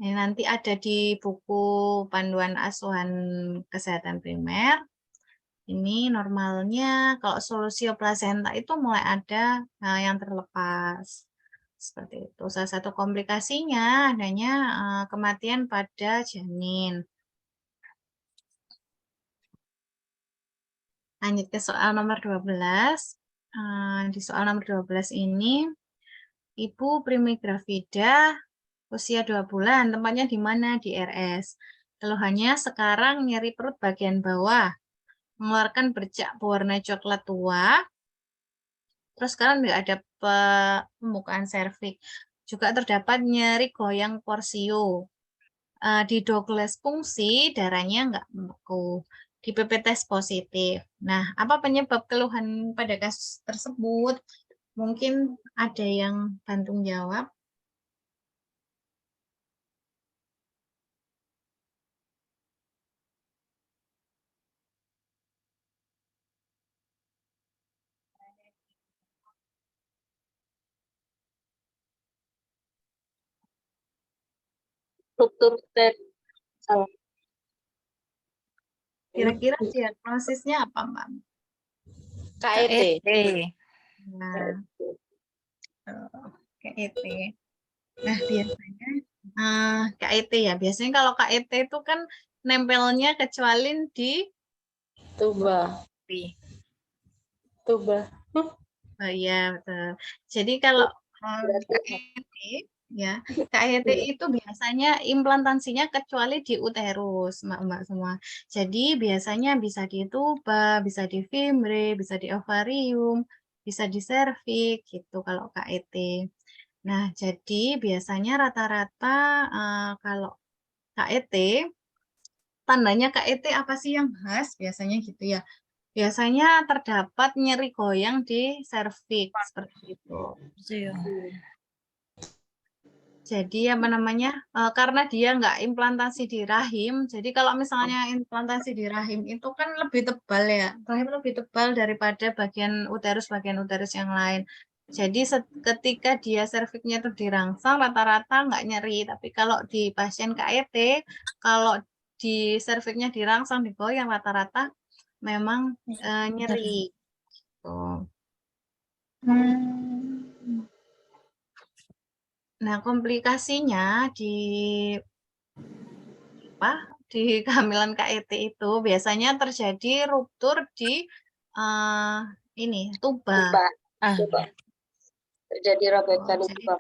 Ini nanti ada di buku panduan asuhan kesehatan primer. Ini normalnya kalau solusio plasenta itu mulai ada yang terlepas. Seperti itu. Salah satu komplikasinya adanya kematian pada janin. Lanjut ke soal nomor 12. Di soal nomor 12 ini, Ibu Primi Gravida usia 2 bulan, tempatnya di mana? Di RS. Keluhannya sekarang nyeri perut bagian bawah, mengeluarkan bercak berwarna coklat tua, terus sekarang nggak ada pembukaan serviks. Juga terdapat nyeri goyang porsio. Di Douglas fungsi darahnya nggak membeku. Di PP tes positif. Nah, apa penyebab keluhan pada kasus tersebut? Mungkin ada yang bantu jawab. Struktur tes Kira-kira diagnosisnya apa, Mbak? KET. Nah, KET. Nah, biasanya KET ya. Biasanya kalau KET itu kan nempelnya kecuali di Tuba. Oh iya, betul. Jadi kalau KET ya, KET itu biasanya implantasinya kecuali di uterus, Mbak semua. Jadi biasanya bisa di tuba, bisa di fimbre, bisa di ovarium, bisa di serviks gitu kalau KET. Nah, jadi biasanya rata-rata kalau KET, tandanya KET apa sih yang khas? Biasanya gitu ya. Biasanya terdapat nyeri goyang di serviks seperti itu. Jadi apa namanya? Karena dia nggak implantasi di rahim. Jadi kalau misalnya implantasi di rahim itu kan lebih tebal ya. Rahim lebih tebal daripada bagian uterus yang lain. Jadi ketika dia serviksnya itu dirangsang rata-rata nggak nyeri. Tapi kalau di pasien KET, kalau di serviksnya dirangsang digoyang rata-rata memang nyeri. Tuh. Nah, komplikasinya kehamilan KET itu biasanya terjadi ruptur di tuba. Terjadi robekan tuba.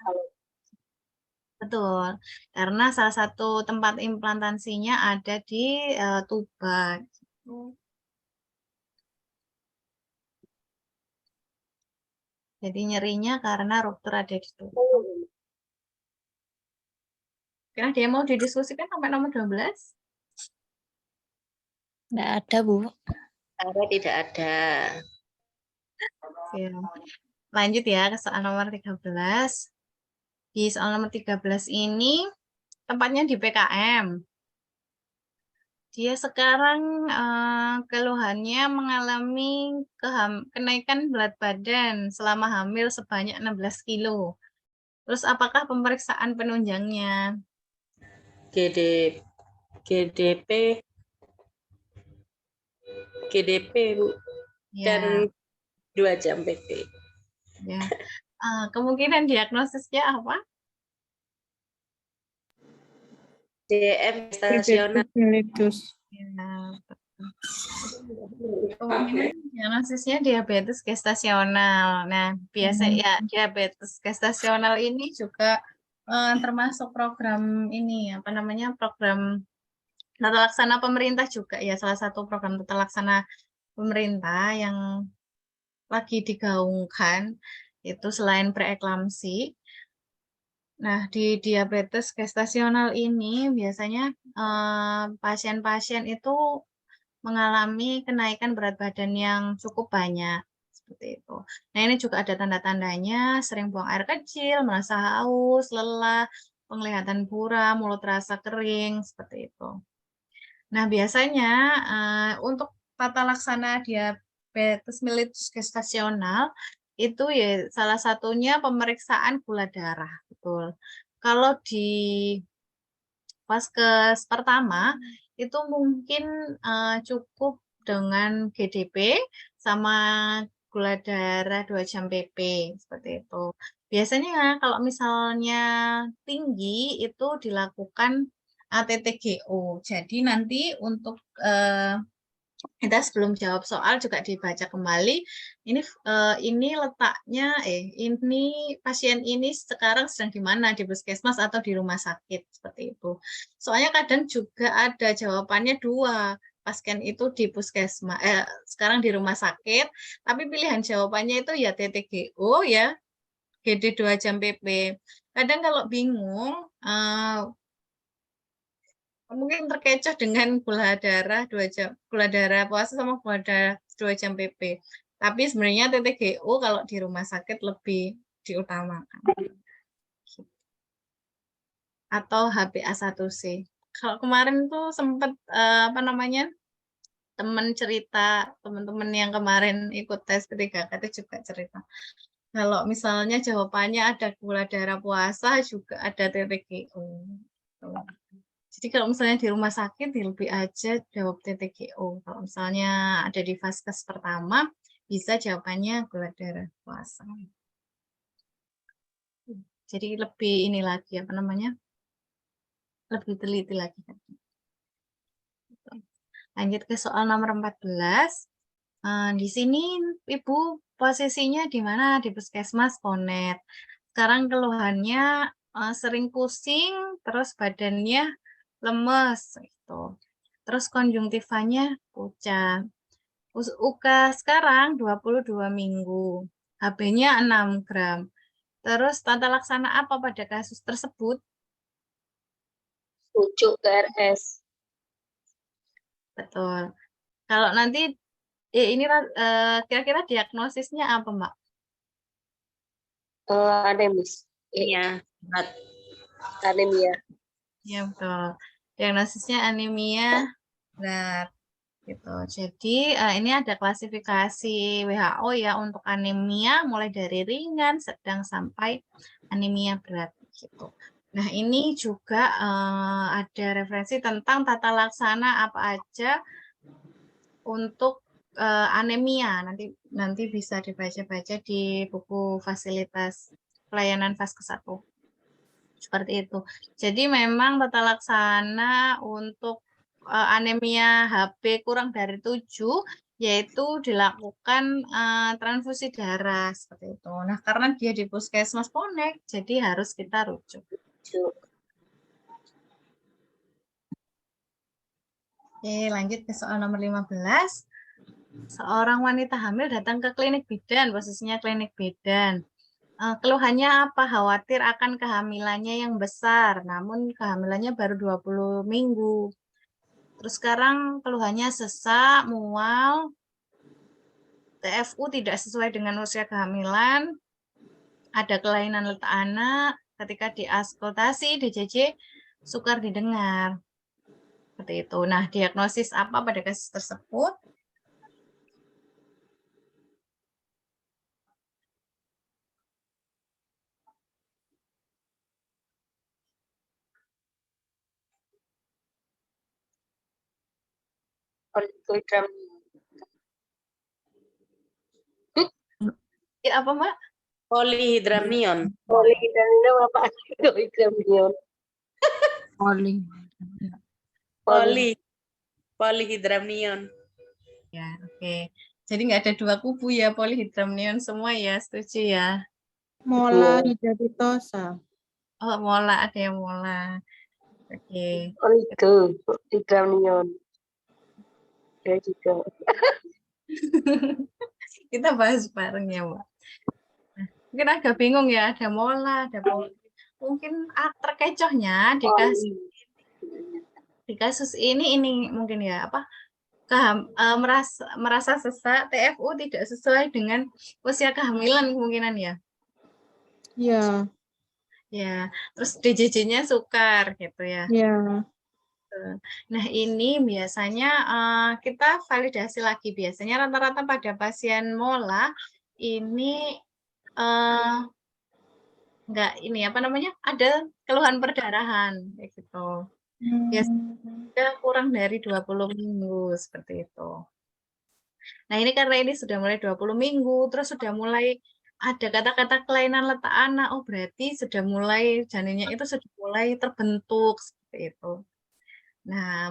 Betul, karena salah satu tempat implantasinya ada di tuba. Jadi nyerinya karena ruptur ada di tubuh. Kira dia mau didiskusikan sampai nomor 12? Nggak ada, Bu. Ada tidak ada. Oke. Lanjut ya ke soal nomor 13. Di soal nomor 13 ini tempatnya di PKM. Dia sekarang keluhannya mengalami kenaikan berat badan selama hamil sebanyak 16 kilo. Terus apakah pemeriksaan penunjangnya? GDP, Bu. Ya, Dan 2 jam PP. ya. Kemungkinan diagnosisnya apa? DM stasional. mellitus. Ya, kemungkinan diagnosisnya diabetes gestasional. Nah, biasa ya diabetes gestasional ini juga termasuk program ini apa namanya program tata laksana pemerintah juga ya, salah satu program tata laksana pemerintah yang lagi digaungkan itu selain preeklamsi. Nah, di diabetes gestasional ini biasanya pasien-pasien itu mengalami kenaikan berat badan yang cukup banyak seperti itu. Nah, ini juga ada tanda-tandanya, sering buang air kecil, merasa haus, lelah, penglihatan buram, mulut terasa kering, seperti itu. Nah, biasanya untuk tata laksana diabetes mellitus gestasional itu ya salah satunya pemeriksaan gula darah, betul. Kalau di Vaskes pertama itu mungkin cukup dengan GDP sama gula darah 2 jam PP seperti itu. Biasanya kalau misalnya tinggi itu dilakukan ATTGO. Jadi nanti untuk kita sebelum jawab soal juga dibaca kembali ini letaknya ini pasien ini sekarang sedang di mana, di puskesmas atau di rumah sakit seperti itu. Soalnya kadang juga ada jawabannya dua, pasien itu di puskesmas sekarang di rumah sakit, tapi pilihan jawabannya itu ya TTGO ya GD 2 jam PP. Kadang kalau bingung mungkin terkecoh dengan gula darah 2 jam, gula darah puasa sama gula darah 2 jam PP. Tapi sebenarnya TTGO kalau di rumah sakit lebih diutamakan. Atau HbA1c. Kalau kemarin tuh sempat apa namanya? Teman-teman yang kemarin ikut tes ketiga itu juga cerita. Kalau misalnya jawabannya ada gula darah puasa juga ada TTGO. Jadi kalau misalnya di rumah sakit, ya lebih aja jawab TTGO. Kalau misalnya ada di vaskes pertama, bisa jawabannya gula darah puasa. Jadi lebih ini lagi, apa namanya, lebih teliti lagi. Lanjut ke soal nomor 14. Di sini Ibu posisinya di mana? Di Puskesmas Ponet. Sekarang keluhannya sering pusing, terus badannya lemes gitu. Terus konjungtivanya pucat. UK sekarang 22 minggu. HB-nya 6 gram. Terus tata laksana apa pada kasus tersebut? Rujuk ke RS. Betul. Kalau nanti ini kira-kira diagnosisnya apa, Mbak? Anemis. Iya. Anemia. Ya, betul. Diagnosisnya anemia berat. Gitu. Jadi ini ada klasifikasi WHO ya untuk anemia mulai dari ringan, sedang sampai anemia berat gitu. Nah, ini juga ada referensi tentang tata laksana apa aja untuk anemia. Nanti bisa dibaca-baca di buku fasilitas pelayanan Vaskes 1. Seperti itu. Jadi memang tata laksana untuk anemia HB kurang dari 7 yaitu dilakukan transfusi darah seperti itu. Nah, karena dia di Puskesmas Ponek, jadi harus kita rujuk. Oke, lanjut ke soal nomor 15. Seorang wanita hamil datang ke klinik bidan, posisinya klinik bidan. Keluhannya apa? Khawatir akan kehamilannya yang besar, namun kehamilannya baru 20 minggu. Terus sekarang keluhannya sesak, mual, TFU tidak sesuai dengan usia kehamilan, ada kelainan letak anak, ketika diauskultasi, DJJ, sukar didengar. Seperti itu. Nah, diagnosis apa pada kasus tersebut? Ya, apa, Mbak? Polihidramnion. Polihidramnion apa? Polihidramnion. Poli. Polihidramnion. Ya, oke. Jadi nggak ada dua kubu ya, polihidramnion semua ya, setuju ya? Mola hidraditosa. Oh, mola, ada yang mola. Oke. Polihidramnion. Ada juga. Kita bahas bareng ya, Mbak. Nah, mungkin agak bingung ya, ada mola, ada poli. Mungkin terkecohnya di kasus ini mungkin ya, apa, merasa sesak, TFU tidak sesuai dengan usia kehamilan kemungkinan ya. Ya, Ya, terus DJJ-nya sukar gitu ya. ya. Nah, ini biasanya kita validasi lagi. Biasanya rata-rata pada pasien mola ini enggak ini apa namanya? Ada keluhan perdarahan kayak gitu. Biasanya kurang dari 20 minggu seperti itu. Nah, ini karena ini sudah mulai 20 minggu, terus sudah mulai ada kata-kata kelainan letak anak. Oh, berarti sudah mulai janinnya itu sudah mulai terbentuk seperti itu. Nah,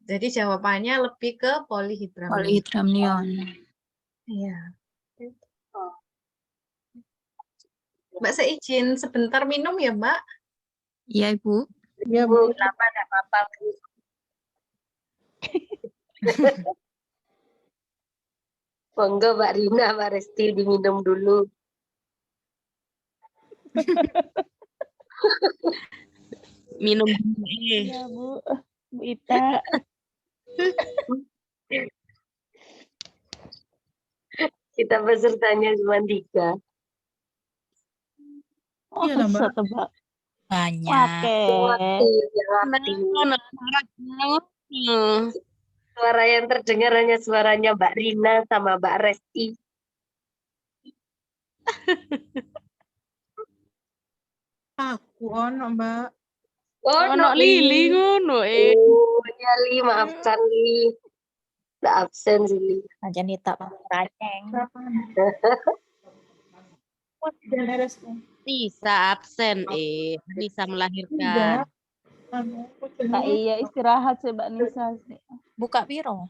jadi jawabannya lebih ke polihidramnion. Polihidramnion. Iya. Mbak, saya izin sebentar minum ya, Mbak. Iya, Ibu. Ya, Bu, Bu. kenapa enggak apa-apa, Bu? Monggo Mbak Rina, Mbak Resti diminum dulu. Minum dulu. Ya, Bu. Bu Ita. Kita pesertanya cuma 3. Oh, Iya lah, Mbak. setebak. Banyak. Oke. Yang aktif. Suara yang terdengar hanya suaranya Mbak Rina sama Mbak Resti. Aku ono, Mbak. Ono Lili ngono Ya, Li, maafkan Li. Udah absen sih, Li. Aja Nita Raceng. Kapan? Dan RSU. Bisa absen, bisa melahirkan. Enggak. Anu, Kak Iya istirahat sih Mbak Nisa sih. Buka piro?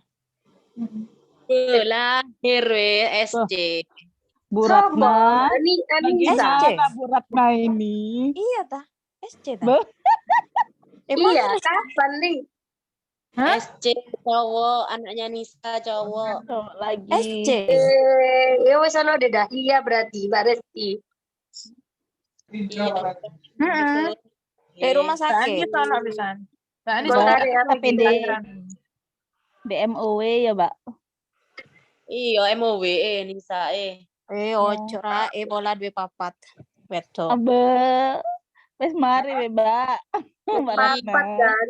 Lahir SC. Bu Ratna. Ani Bisa. Gimana Bu Ratna ini? Iya tah. SC tah. Be- Iya, kapan, Li? Hah? SC cowok, anaknya Nisa cowok. Cowok lagi. SC. Ya wis ono dah. Iya berarti Mbak Resti. Iya. Rumah sakit. Mbak Ani ono di sana. Mbak Ani Mbak, sudah tapi di DMOW ya, Mbak? Iya, MOW Nisa Ojo ra bola dua papat. Wedo. Abe. Wes mari we, Mbak. Mbak Ratna. Papat kan.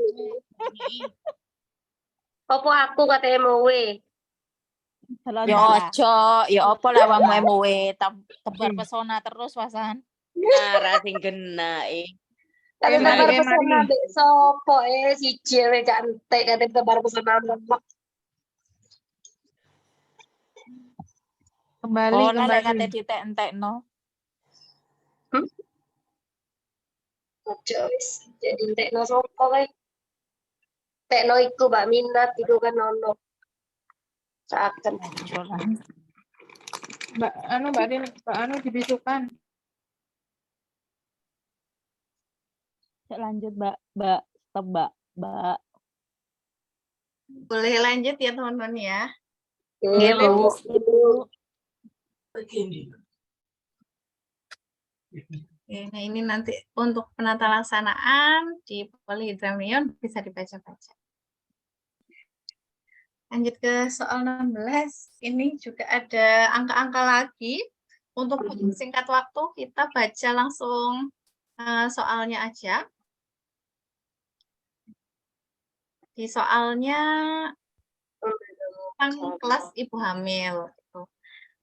Apa aku kata MOW? Yo ojo, yo opo lah wong MW tebar pesona terus wasan. Nah, sing gena Kata Mari, tebar mari. pesona dek sopo si cewek cantik kata tebar pesona lemak. Kembali, Oh, lah kembali. kate ditek-entekno. Ojo wis jadi tekno sopo kae. Tekno iku Mbak Minat itu kan ono. Seakan. Ojo lah. Mbak Anu dibisukan. Yuk lanjut, Mbak. Mbak, stop, Mbak. Mbak. Boleh lanjut ya, teman-teman ya. Nggih, Boleh, Bu. Bu. Oke, nah ini nanti untuk penata laksanaan di Polyhydramnion bisa dibaca-baca. Lanjut ke soal 16. Ini juga ada angka-angka lagi. Untuk singkat waktu, kita baca langsung soalnya aja. Di soalnya tentang kelas ibu hamil. Gitu.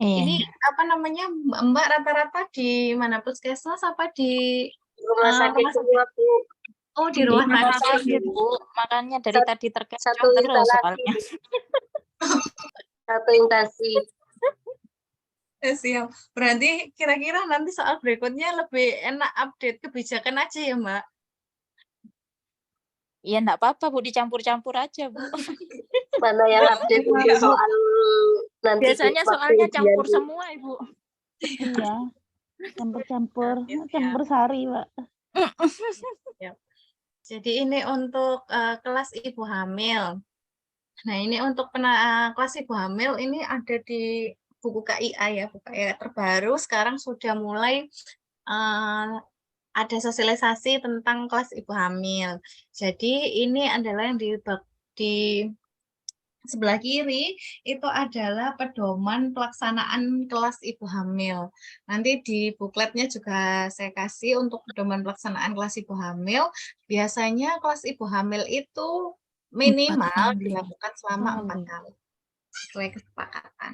Ini apa namanya, Mbak rata-rata di mana, puskesmas apa di Rumah sakit semua, Bu. Oh, di rumah Rumah sakit. sakit, Bu. Makanya dari tadi terkecoh Satu terus instalasi. soalnya. Satu intasi. Siap. Berarti kira-kira nanti soal berikutnya lebih enak update kebijakan aja ya, Mbak? Iya, enggak apa-apa, Bu, dicampur-campur aja, Bu. Mana yang update untuk soal nanti Biasanya waktu soalnya ujian, campur Bu. semua, Ibu. Iya, campur-campur, Siap. campur sari, Pak. Jadi ini untuk kelas ibu hamil. Nah, ini untuk kelas ibu hamil ini ada di buku KIA ya, buku KIA terbaru. Sekarang sudah mulai ada sosialisasi tentang kelas ibu hamil. Jadi ini adalah yang di sebelah kiri itu adalah pedoman pelaksanaan kelas ibu hamil. Nanti di bukletnya juga saya kasih untuk pedoman pelaksanaan kelas ibu hamil. Biasanya kelas ibu hamil itu minimal dilakukan selama 4 kali. Sesuai kesepakatan.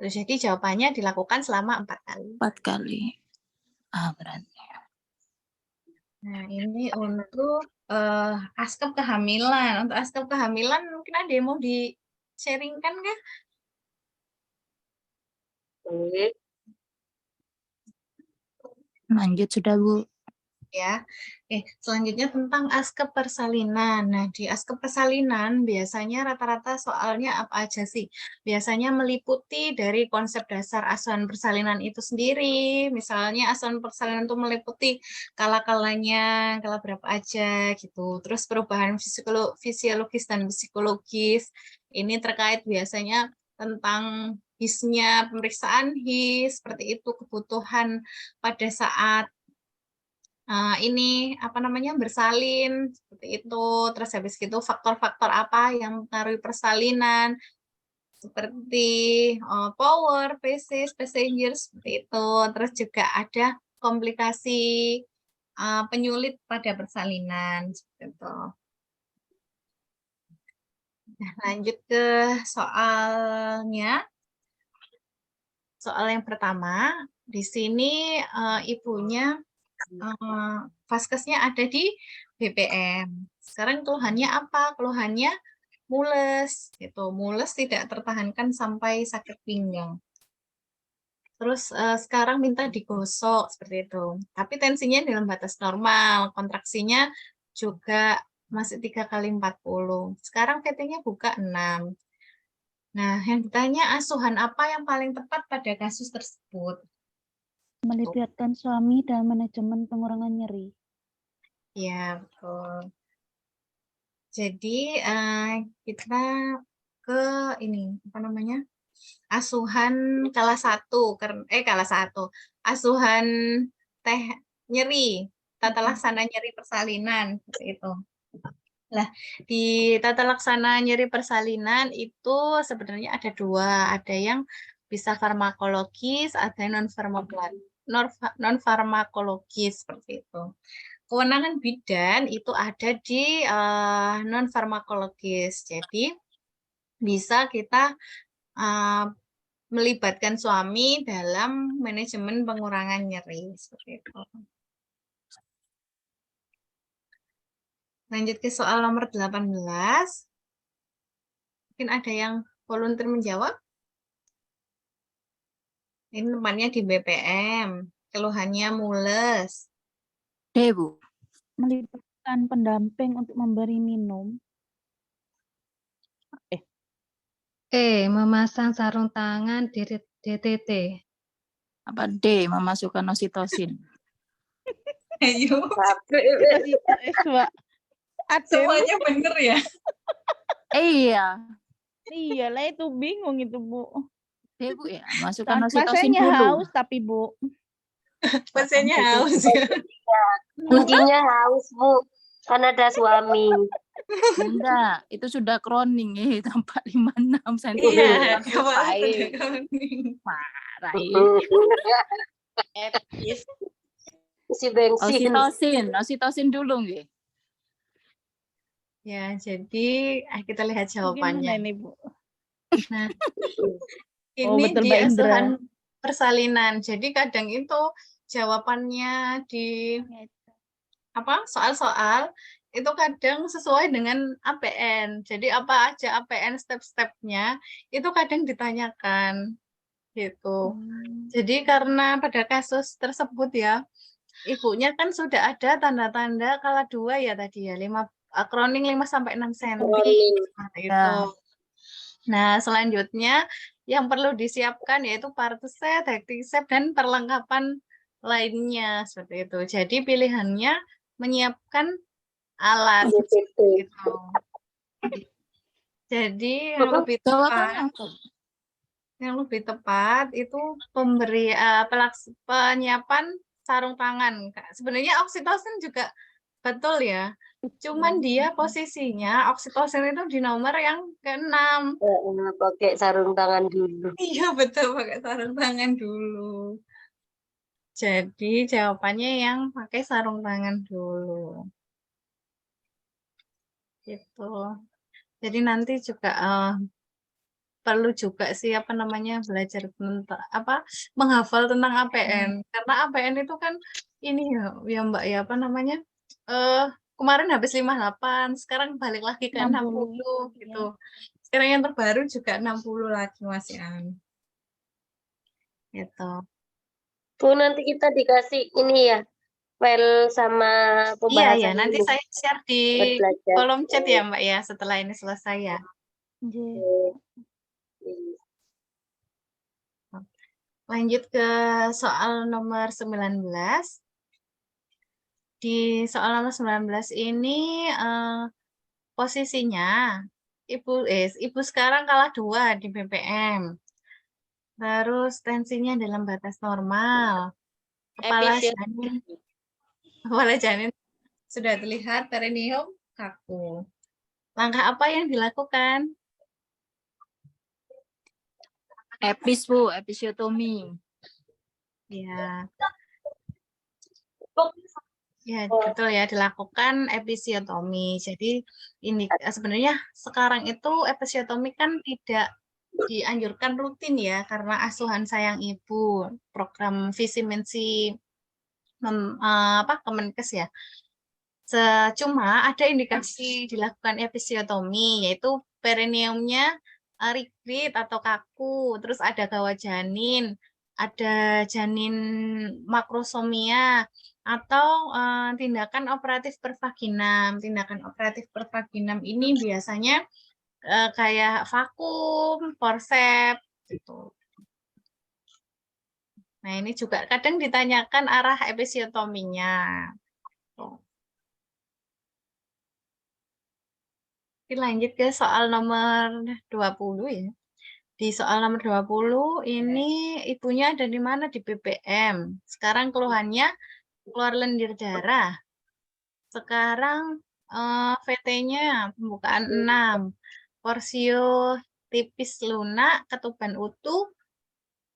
Terus jadi jawabannya dilakukan selama 4 kali. 4 kali. Berarti. Nah, ini untuk askep kehamilan. Untuk askep kehamilan mungkin ada yang mau di-sharingkan kah? Oke. Lanjut sudah, Bu. Ya. Oke, selanjutnya tentang askep persalinan. Nah, di askep persalinan biasanya rata-rata soalnya apa aja sih? Biasanya meliputi dari konsep dasar asuhan persalinan itu sendiri. Misalnya asuhan persalinan itu meliputi kala-kalanya, kala berapa aja gitu. Terus perubahan fisiologis dan psikologis. Ini terkait biasanya tentang HIS-nya, pemeriksaan HIS, seperti itu, kebutuhan pada saat ini apa namanya bersalin seperti itu. Terus habis gitu faktor-faktor apa yang mempengaruhi persalinan seperti power, feces, passengers seperti itu. Terus juga ada komplikasi penyulit pada persalinan seperti itu. Nah, lanjut ke soalnya. Soal yang pertama, di sini ibunya vaskesnya ada di BPM. Sekarang keluhannya apa? Keluhannya mules, gitu. Mules tidak tertahankan sampai sakit pinggang. Terus sekarang minta digosok seperti itu. Tapi tensinya dalam batas normal, kontraksinya juga masih 3 kali 40. Sekarang PT-nya buka 6. Nah, yang ditanya asuhan apa yang paling tepat pada kasus tersebut? Melibatkan suami dan manajemen pengurangan nyeri. Ya, betul. Jadi kita ke ini apa namanya? Asuhan kelas 1, asuhan teh nyeri, tata laksana nyeri persalinan seperti itu. Nah, di tata laksana nyeri persalinan itu sebenarnya ada 2, ada yang bisa farmakologis, ada non farmakologis seperti itu. Kewenangan bidan itu ada di non farmakologis. Jadi bisa kita melibatkan suami dalam manajemen pengurangan nyeri seperti itu. Lanjut ke soal nomor 18. Mungkin ada yang volunteer menjawab? Ini tempatnya di BPM. Keluhannya mules. Bu. Melibatkan pendamping untuk memberi minum. Memasang sarung tangan di DTT. Apa D, memasukkan oksitosin. Ayo. Mbak. Semuanya bener ya? Iya. Iyalah itu bingung itu, Bu. Deh, Bu ya, masukkan Saat oksitosin pasiennya dulu. haus tapi, Bu. Pasiennya Makan haus tutup. ya. Kuncinya haus, Bu. Kan ada suami. Enggak, itu sudah kroning tampak 56 cm. Iya, kalau Baik. Parah Epis. Isi bensin. Oksitosin dulu nggih. Ya, jadi kita lihat Gimana jawabannya. ini, Bu? Nah, Oh, ini betul, di Mbak Indra. asuhan persalinan. Jadi kadang itu jawabannya di soal-soal itu kadang sesuai dengan APN. Jadi apa aja APN step-stepnya itu kadang ditanyakan gitu. Jadi karena pada kasus tersebut ya, ibunya kan sudah ada tanda-tanda kala 2 ya tadi ya, kroning 5-6 cm. Seperti itu. Nah, selanjutnya yang perlu disiapkan yaitu Partuset, Hektisep, dan perlengkapan lainnya seperti itu. Jadi pilihannya menyiapkan alat gitu. Jadi yang lebih tepat itu penyiapan sarung tangan. Sebenarnya oksitosin juga betul ya. Cuman dia posisinya oksitosin itu di nomor yang ke-6. Pakai sarung tangan dulu. Iya betul, pakai sarung tangan dulu. Jadi jawabannya yang pakai sarung tangan dulu. Gitu. Jadi nanti juga perlu juga sih belajar menghafal tentang APN. Karena APN itu kan ini ya Mbak ya kemarin habis 58, sekarang balik lagi ke 60 gitu. Sekarang yang terbaru juga 60 lagi masih gitu. Bu, nanti kita dikasih ini ya, file sama pembahasan. Iya, nanti saya share di kolom chat ya Mbak ya setelah ini selesai ya. Lanjut ke soal nomor 19. Di soal nomor 19 ini posisinya ibu sekarang kalah 2 di BPM. Terus tensinya dalam batas normal. Kepala janin sudah terlihat perineum kaku. Langkah apa yang dilakukan? Epis, Bu, episiotomi. Ya. Ya, betul ya, dilakukan episiotomi. Jadi ini sebenarnya sekarang itu episiotomi kan tidak dianjurkan rutin ya, karena asuhan sayang ibu, program visi misi Kemenkes ya. Cuma ada indikasi dilakukan episiotomi, yaitu perineumnya rigid atau kaku, terus ada gawat janin, ada janin makrosomia, atau tindakan operatif pervaginam. Tindakan operatif pervaginam ini biasanya kayak vakum, forceps, gitu. Nah, ini juga kadang ditanyakan arah episiotominya. Kita lanjut ke soal nomor 20 ya. Di soal nomor 20 ini ibunya ada di mana? Di BPM. Sekarang keluhannya keluar lendir darah. Sekarang VT-nya pembukaan 6. Porsio tipis lunak, ketuban utuh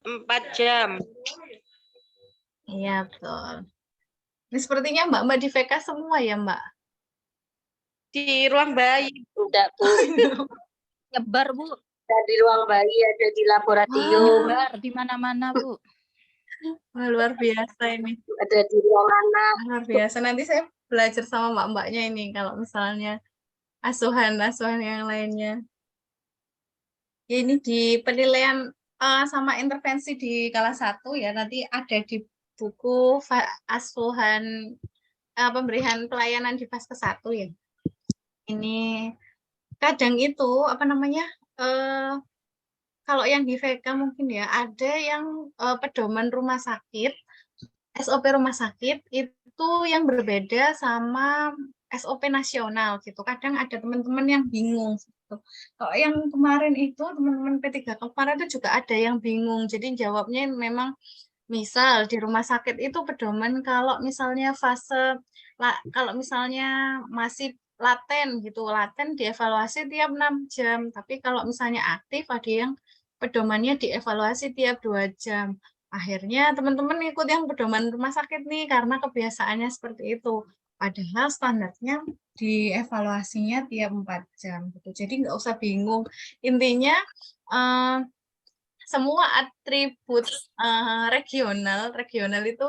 4 jam. Iya, betul. Ini sepertinya Mbak-mbak di VK semua ya, Mbak? Di ruang bayi. Enggak, Bu. Nyebar, Bu. Ada di ruang bayi, ada di laboratorium. Nyebar di mana-mana, Bu. Wah, luar biasa ini. Ada di ruang anak. Luar biasa. Nanti saya belajar sama mbak-mbaknya ini kalau misalnya asuhan-asuhan yang lainnya. Ya, ini di penilaian sama intervensi di kelas 1 ya, nanti ada di buku asuhan pemberian pelayanan di fase 1 ya. Ini kadang itu kalau yang di VK mungkin ya ada yang pedoman rumah sakit, SOP rumah sakit itu yang berbeda sama SOP nasional gitu. Kadang ada teman-teman yang bingung gitu. gitu. Kalau yang kemarin itu teman-teman P3K kemarin itu juga ada yang bingung. Jadi jawabnya memang misal di rumah sakit itu pedoman kalau misalnya kalau misalnya masih laten gitu, laten dievaluasi tiap 6 jam. Tapi kalau misalnya aktif ada yang pedomannya dievaluasi tiap 2 jam. Akhirnya teman-teman ikut yang pedoman rumah sakit nih karena kebiasaannya seperti itu. Padahal standarnya dievaluasinya tiap 4 jam gitu. Jadi nggak usah bingung. Intinya eh, semua atribut regional itu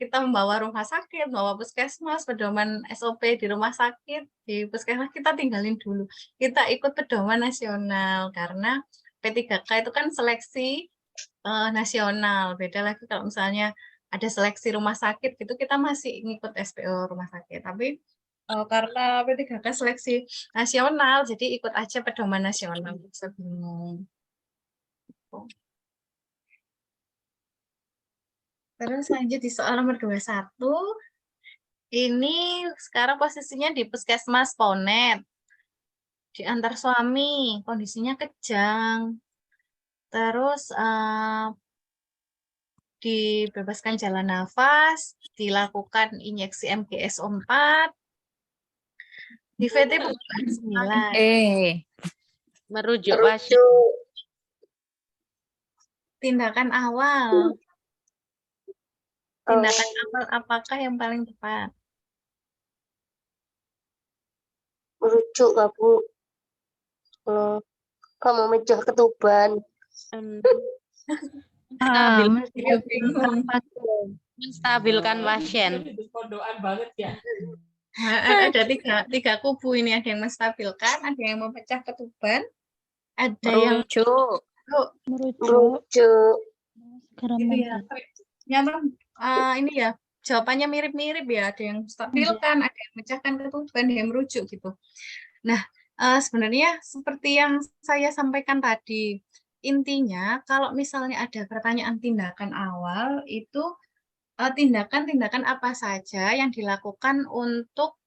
kita membawa rumah sakit, membawa puskesmas, pedoman SOP di rumah sakit, di puskesmas kita tinggalin dulu. Kita ikut pedoman nasional karena P3K itu kan seleksi nasional. Beda lagi kalau misalnya ada seleksi rumah sakit gitu kita masih ngikut SPO rumah sakit. Tapi karena P3K seleksi nasional jadi ikut aja pedoman nasional. Bisa bingung. Terus lanjut di soal nomor 21. Ini sekarang posisinya di Puskesmas Ponet. Di antar suami, kondisinya kejang. Terus dibebaskan jalan nafas, dilakukan injeksi MGS-4, di VT pembukaan 9. Merujuk pasien. Merujuk. Tindakan awal. Tindakan awal apakah yang paling tepat? Merujuk nggak Bu? Kamu mecah ketuban. Menstabilkan pasien. Ada tiga kubu ini, ada yang menstabilkan, ada yang memecah ketuban, ada yang Merujuk. gitu ya. Ini ya jawabannya mirip-mirip ya, ada yang menstabilkan, ada yang memecahkan ketuban, ada yang merujuk gitu. Nah, sebenarnya seperti yang saya sampaikan tadi, intinya kalau misalnya ada pertanyaan tindakan awal itu tindakan-tindakan apa saja yang dilakukan untuk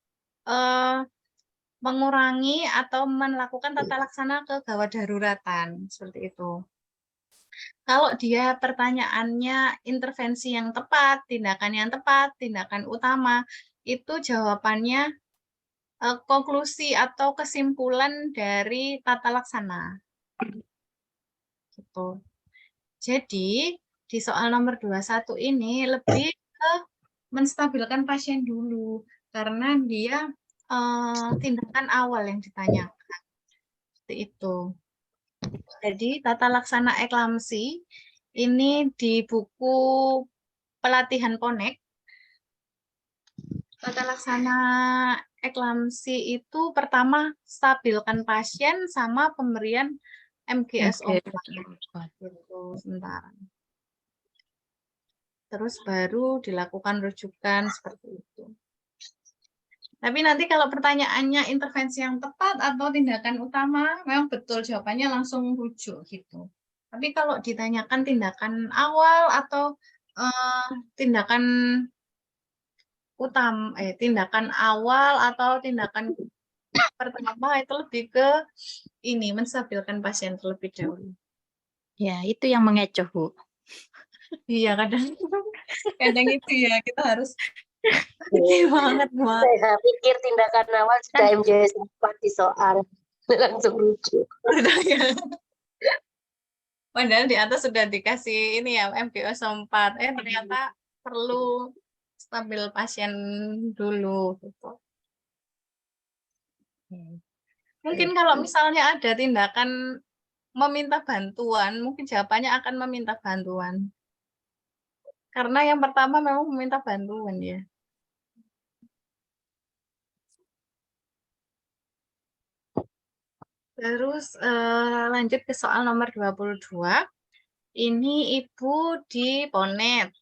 mengurangi atau melakukan tata laksana kegawat daruratan seperti itu. Kalau dia pertanyaannya intervensi yang tepat, tindakan utama, itu jawabannya konklusi atau kesimpulan dari tata laksana. Gitu. Jadi, di soal nomor 21 ini lebih ke menstabilkan pasien dulu, karena dia tindakan awal yang ditanyakan. Seperti itu. Jadi, tata laksana eklamsi ini di buku pelatihan Ponek. Tata laksana eklamsi itu pertama stabilkan pasien sama pemberian MGS-4. Gitu, sebentar. Terus baru dilakukan rujukan seperti itu. Tapi nanti kalau pertanyaannya intervensi yang tepat atau tindakan utama, memang betul jawabannya langsung rujuk gitu. Tapi kalau ditanyakan tindakan awal atau tindakan tindakan awal atau tindakan pertama itu lebih ke ini menstabilkan pasien terlebih dahulu. Ya, itu yang mengecoh, Bu. Iya, kadang itu ya kita harus banget buat. Saya pikir tindakan awal sudah MJS 4 di soal. Langsung rujuk. Padahal di atas sudah dikasih ini ya MGS 4. Ternyata perlu stabil pasien dulu gitu. Mungkin kalau misalnya ada tindakan meminta bantuan, mungkin jawabannya akan meminta bantuan. Karena yang pertama memang meminta bantuan ya. Terus lanjut ke soal nomor 22. Ini Ibu di Ponet.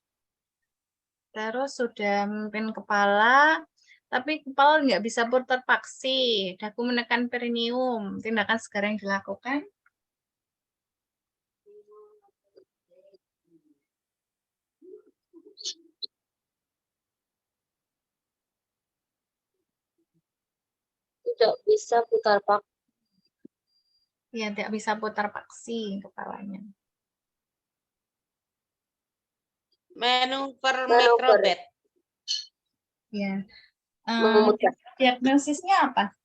Terus sudah memimpin kepala, tapi kepala nggak bisa putar paksi. Dagu menekan perineum. Tindakan segera yang dilakukan. Tidak bisa putar pak. Ya, tidak bisa putar paksi kepalanya. Manuver Manuver. Macrobet. Ya. Memutar. Diagnosisnya apa?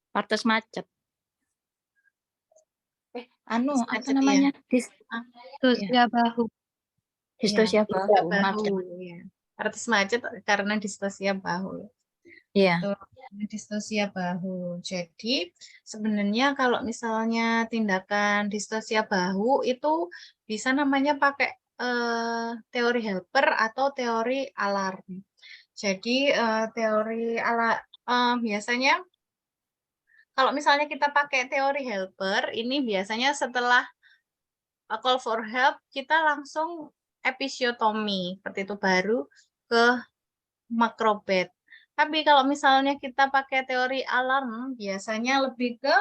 Partes macet. Anu, apa Macet, ya. namanya? Distosia bahu. Distosia Ya, bahu. Macet. bahu. Ya. Artis macet karena distosia bahu. Iya. Itu distosia bahu. Jadi sebenarnya kalau misalnya tindakan distosia bahu itu bisa namanya pakai teori helper atau teori alarm. Jadi teori biasanya kalau misalnya kita pakai teori helper, ini biasanya setelah call for help kita langsung episiotomi seperti itu baru ke makrobed. Tapi kalau misalnya kita pakai teori alarm, biasanya lebih ke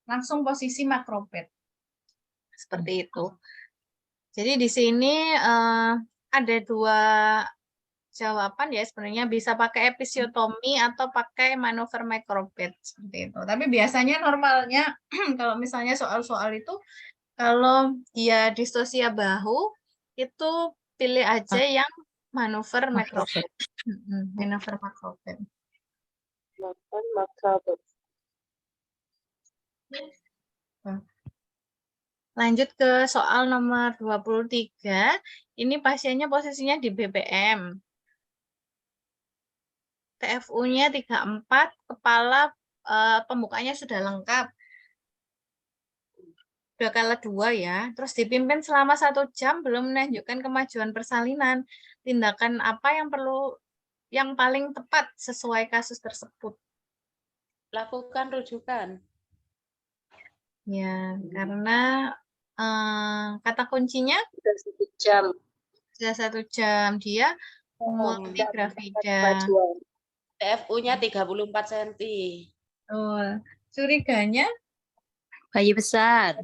langsung posisi makrobed. Seperti itu. Jadi di sini ada dua jawaban ya, sebenarnya bisa pakai episiotomi atau pakai manuver makrobed seperti itu. Tapi biasanya normalnya kalau misalnya soal-soal itu kalau dia distosia bahu itu pilih aja yang manuver makrobed. Manuver makrobed. Makrobed. Lanjut ke soal nomor 23. Ini pasiennya posisinya di BPM. TFU-nya 34, kepala pembukanya sudah lengkap. 2x2 ya. Terus dipimpin selama 1 jam belum menunjukkan kemajuan persalinan. Tindakan apa yang paling tepat sesuai kasus tersebut? Lakukan rujukan. Ya, karena kata kuncinya Sudah 1 jam. sudah 1 jam. Dia multigravida. TFU-nya 34 cm. Oh, curiganya? Bayi besar.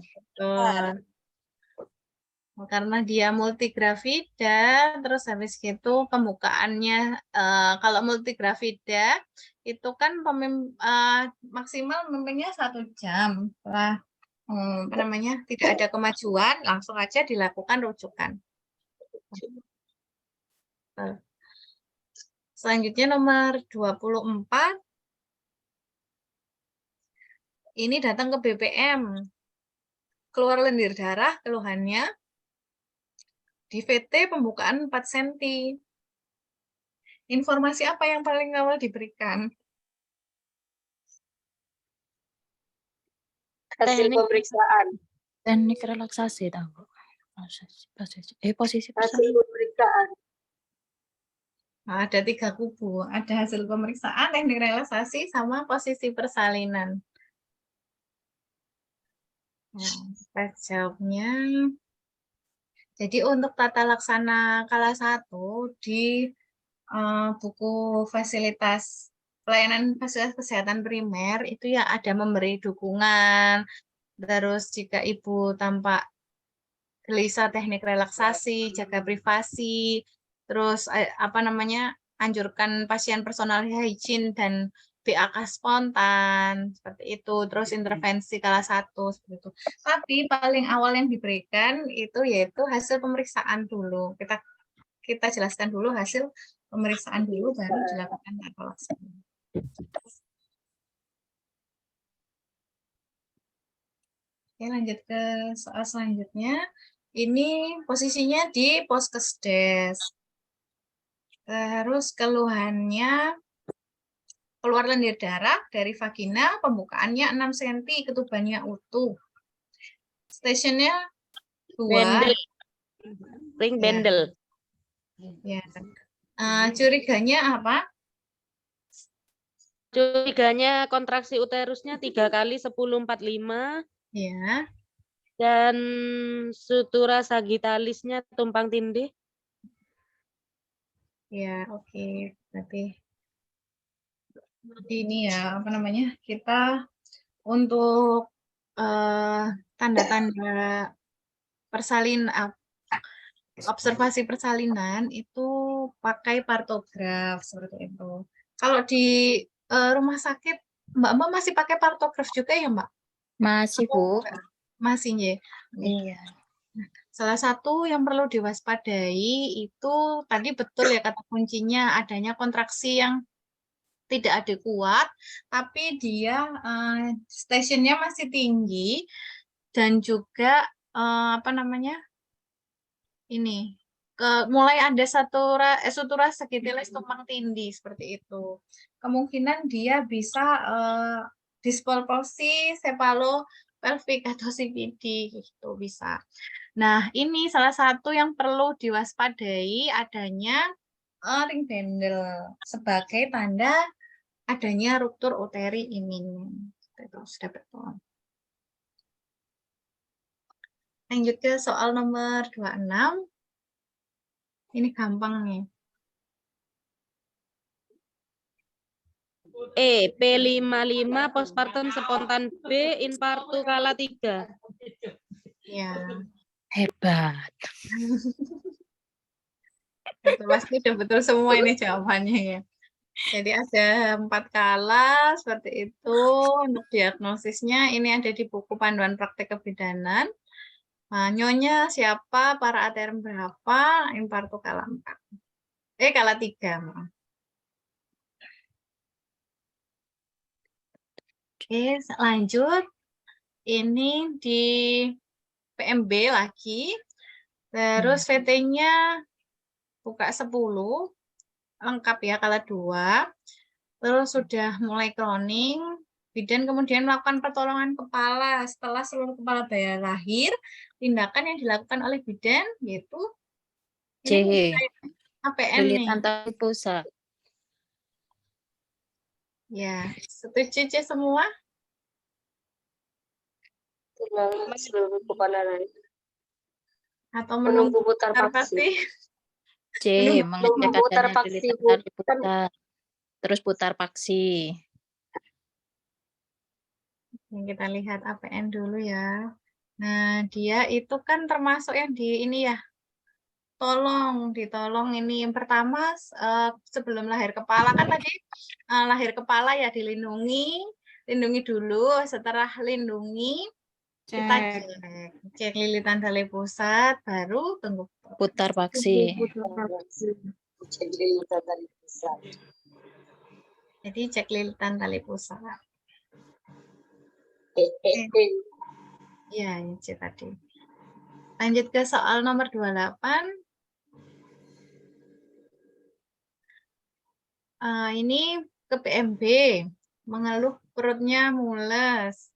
Karena dia multigravida, terus habis gitu pembukaannya kalau multigravida itu kan maksimal memimpinnya 1 jam. Setelah tidak ada kemajuan, langsung aja dilakukan rujukan. Selanjutnya nomor 24. Ini datang ke BPM. Keluar lendir darah, keluhannya. Di VT pembukaan 4 cm. Informasi apa yang paling awal diberikan? Hasil pemeriksaan. Teknik relaksasi tahu. Posisi Hasil persalinan. pemeriksaan. Nah, ada 3 kubu. Ada hasil pemeriksaan, teknik relaksasi, sama posisi persalinan. Nah, kita jawabnya. Jadi untuk tata laksana kelas 1 di buku fasilitas pelayanan fasilitas kesehatan primer itu ya ada memberi dukungan. Terus jika ibu tampak gelisah teknik relaksasi, jaga privasi, terus anjurkan pasien personal hygiene dan BAK spontan seperti itu, terus intervensi kelas 1 seperti itu. Tapi paling awal yang diberikan itu yaitu hasil pemeriksaan dulu. Kita jelaskan dulu hasil pemeriksaan dulu baru dilakukan tata laksana. Oke, lanjut ke soal selanjutnya. Ini posisinya di Poskesdes. Terus keluhannya keluar lendir darah dari vagina, pembukaannya 6 cm, ketubannya utuh. Stationnya 2. Bendel. Ring bendel. Ya. Curiganya apa? Curiganya kontraksi uterusnya 3 kali 10-45. Ya. Dan sutura sagitalisnya tumpang tindih. Ya, oke. Berarti ini ya, kita untuk tanda-tanda observasi persalinan itu pakai partograf seperti itu. Kalau di rumah sakit Mbak masih pakai partograf juga ya Mbak? Masih, Bu. Masih ya. Iya. Salah satu yang perlu diwaspadai itu tadi betul ya kata kuncinya adanya kontraksi yang tidak adekuat, tapi dia stasiunnya masih tinggi dan juga ini mulai ada sutura segitilis tumpang tindih seperti itu. Kemungkinan dia bisa disproporsi cephalopelvic atau CPD gitu bisa. Nah, ini salah satu yang perlu diwaspadai adanya ring bendel sebagai tanda adanya ruptur uteri ini. Itu sudah betul. Lanjut ke soal nomor 26. Ini gampang nih. P55 postpartum spontan B infartu kala 3. Ya. Hebat. Itu pasti udah betul semua ini jawabannya ya. Jadi ada 4 kala seperti itu untuk diagnosisnya. Ini ada di buku panduan praktek kebidanan. Nah, nyonya siapa, para aterm berapa, infartu kala 4. Kala 3. Oke, lanjut. Ini di PMB lagi. Terus VT-nya buka 10. Lengkap ya, kala 2. Terus sudah mulai kroning. Bidan kemudian melakukan pertolongan kepala setelah seluruh kepala bayi lahir. Tindakan yang dilakukan oleh bidan yaitu C. APN nih. Lilitan tali pusat. Ya, setuju C semua? Seluruh kepala lain. Atau Menunggu putar pasti? C. Menunggu Mengecek putar adanya paksi, lilitan Bu. tali pusat. Terus putar paksi. Kita lihat APN dulu ya. Nah, dia itu kan termasuk yang di ini ya. Ditolong ini yang pertama sebelum lahir kepala kan tadi lahir kepala ya lindungi dulu. Setelah lindungi kita cek lilitan tali pusat, baru tunggu Putar paksi. Cek lilitan tali pusat. Jadi cek lilitan tali pusat. Iya, C tadi. Lanjut ke soal nomor 28. Ini ke PMB, mengeluh perutnya mules.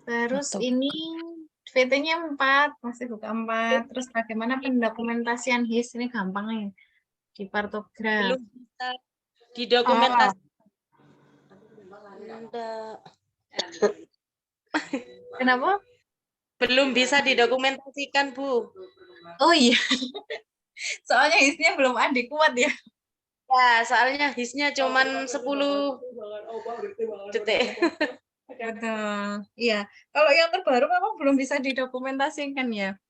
Terus ini VT-nya 4, masih buka 4. Terus bagaimana pendokumentasian HIS? Ini gampang nih, di partograf. Belum bisa didokumentasi. Kenapa? Belum bisa didokumentasikan, Bu. Oh iya, soalnya HIS-nya belum adekuat ya. Ya, soalnya HIS-nya cuman 10 detik. Betul. Iya, kalau yang terbaru memang belum bisa didokumentasikan ya.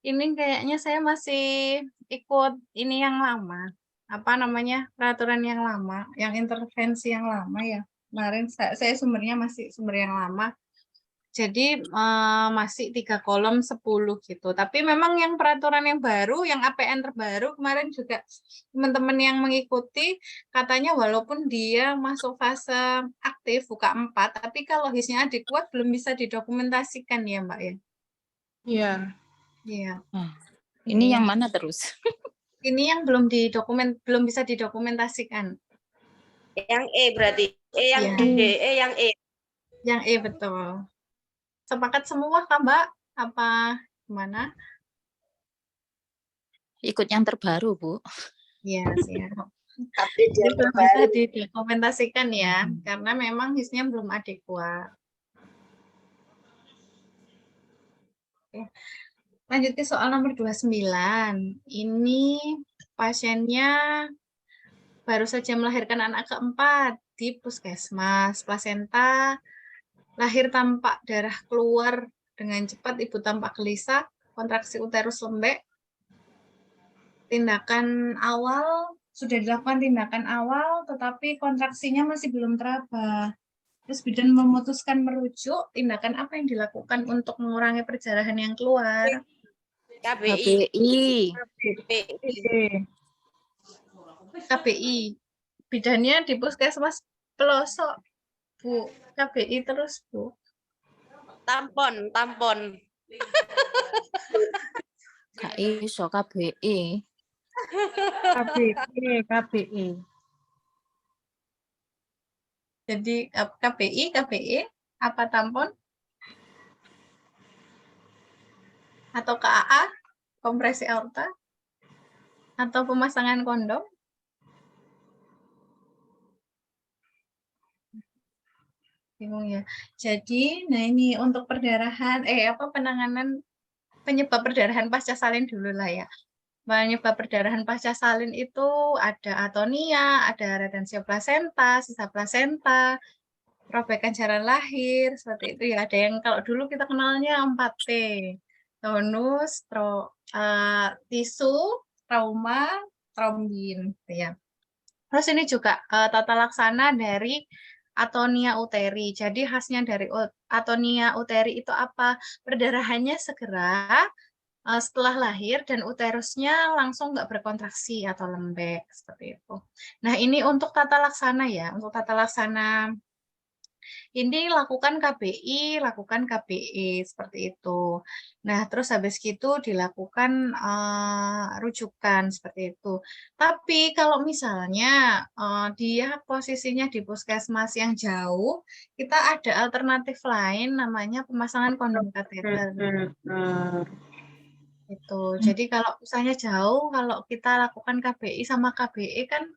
Ini kayaknya saya masih ikut ini yang lama. Apa namanya? Peraturan yang lama, yang intervensi yang lama ya. Kemarin saya sumbernya masih sumber yang lama. Jadi masih 3 kolom 10 gitu. Tapi memang yang peraturan yang baru, yang APN terbaru kemarin juga teman-teman yang mengikuti katanya walaupun dia masuk fase aktif buka 4, tapi kalau HIS-nya adekuat belum bisa didokumentasikan ya Mbak ya. Iya. Iya. Ini yang mana terus? Ini yang belum bisa didokumentasikan. Yang E berarti. Yang Iya. D, yang E. Yang E betul. Sepakat semua Kak Mbak? Apa gimana? Ikut yang terbaru, Bu. Iya, siap. Update yang Belum terbaru. bisa didokumentasikan ya, karena memang HIS-nya belum adekuat. Oke. Lanjut ke soal nomor 29. Ini pasiennya baru saja melahirkan anak keempat di puskesmas. Plasenta lahir tampak darah keluar dengan cepat, ibu tampak gelisah, kontraksi uterus lembek. tindakan awal, sudah dilakukan tindakan awal, tetapi kontraksinya masih belum teraba. Terus bidan memutuskan merujuk, tindakan apa yang dilakukan untuk mengurangi perdarahan yang keluar? KBI. KBI. Bidannya di puskesmas pelosok, Bu. KBI terus, Bu. Tampon. Gak iso KBE. KBE. Jadi KBI, apa tampon? Atau KAA, kompresi aorta? Atau pemasangan kondom? Bingung ya. Jadi, nah ini untuk perdarahan, penanganan penyebab perdarahan pasca salin dulu lah ya. Penyebab perdarahan pasca salin itu ada atonia, ada retensio plasenta, sisa plasenta, robekan jalan lahir, seperti itu ya. Ada yang kalau dulu kita kenalnya 4T, tonus, tisu, trauma, trombin, gitu ya. Terus ini juga tata laksana dari atonia uteri. Jadi khasnya dari atonia uteri itu apa? Perdarahannya segera setelah lahir dan uterusnya langsung nggak berkontraksi atau lembek seperti itu. Nah ini untuk tata laksana ya, untuk tata laksana ini lakukan KBI, lakukan KBE seperti itu. Nah terus habis gitu dilakukan rujukan seperti itu. Tapi kalau misalnya dia posisinya di puskesmas yang jauh, kita ada alternatif lain namanya pemasangan kondom kateter. Itu. Jadi kalau misalnya jauh, kalau kita lakukan KBI sama KBE kan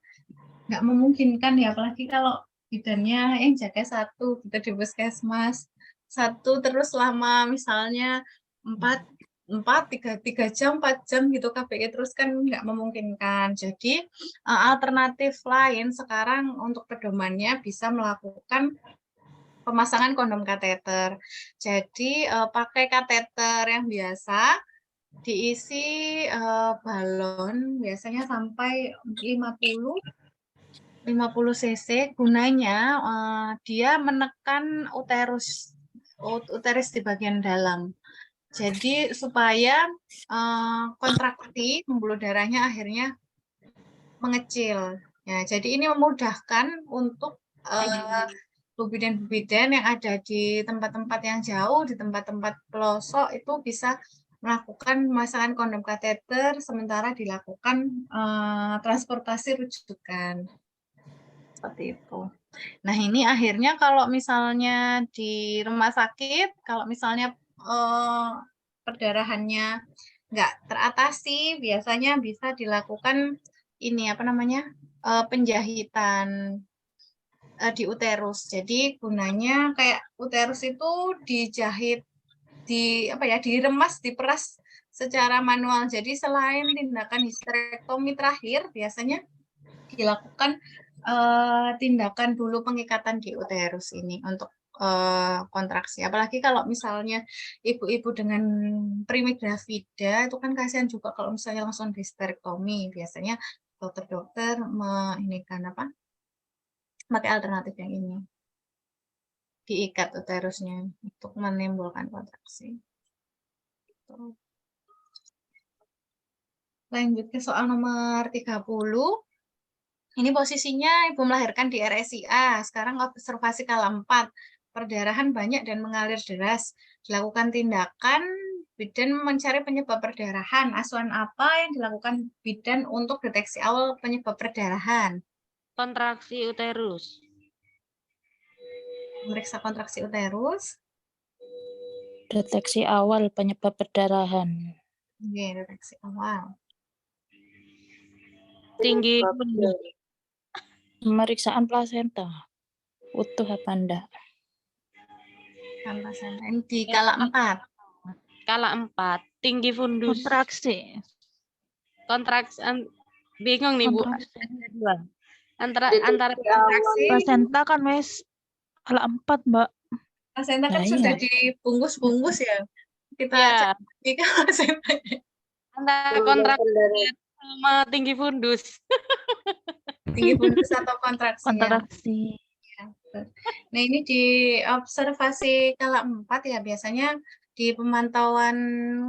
nggak memungkinkan ya, apalagi kalau bidannya yang jaga satu gitu di puskesmas. Satu terus lama misalnya 3 jam, 4 jam gitu KBI terus kan nggak memungkinkan. Jadi alternatif lain sekarang untuk pedomannya bisa melakukan pemasangan kondom kateter. Jadi pakai kateter yang biasa, diisi balon biasanya sampai 50 cc, gunanya dia menekan uterus di bagian dalam. Jadi supaya kontraksi pembuluh darahnya akhirnya mengecil. Ya, jadi ini memudahkan untuk bidan-bidan yang ada di tempat-tempat yang jauh, di tempat-tempat pelosok itu bisa melakukan pemasangan kondom kateter sementara dilakukan transportasi rujukan. Seperti itu. Nah, ini akhirnya kalau misalnya di rumah sakit, kalau misalnya perdarahannya nggak teratasi, biasanya bisa dilakukan ini penjahitan di uterus. Jadi gunanya kayak uterus itu dijahit, diremas, diperas secara manual. Jadi selain tindakan histerektomi terakhir, biasanya dilakukan tindakan dulu pengikatan di uterus ini untuk kontraksi. Apalagi kalau misalnya ibu-ibu dengan primigravida itu kan kasihan juga kalau misalnya langsung histerektomi. Biasanya dokter-dokter pakai alternatif yang ini. Diikat uterusnya untuk menimbulkan kontraksi. Lanjut ke soal nomor 30. Ini posisinya ibu melahirkan di RSIA. Sekarang observasi kala 4. Perdarahan banyak dan mengalir deras. Dilakukan tindakan, bidan mencari penyebab perdarahan. Asuhan apa yang dilakukan bidan untuk deteksi awal penyebab perdarahan? Kontraksi uterus. Memeriksa kontraksi uterus. Deteksi awal penyebab perdarahan. Oke, deteksi awal. Tinggi Pemeriksaan plasenta. Utuh apa enggak? Di kala 4. Kala 4. Tinggi fundus. Kontraksi. Bingung nih Bu. Antara Kontraksi. Plasenta kan wes kala 4, Mbak. Plasenta kan Nah, sudah iya. dibungkus-bungkus ya. Kita Ya. cek plasentanya. Antara kontraksi sama tinggi fundus. Tinggi fundus atau kontraksi ya. Kontraksi. Nah, ini di observasi kala 4 ya, biasanya di pemantauan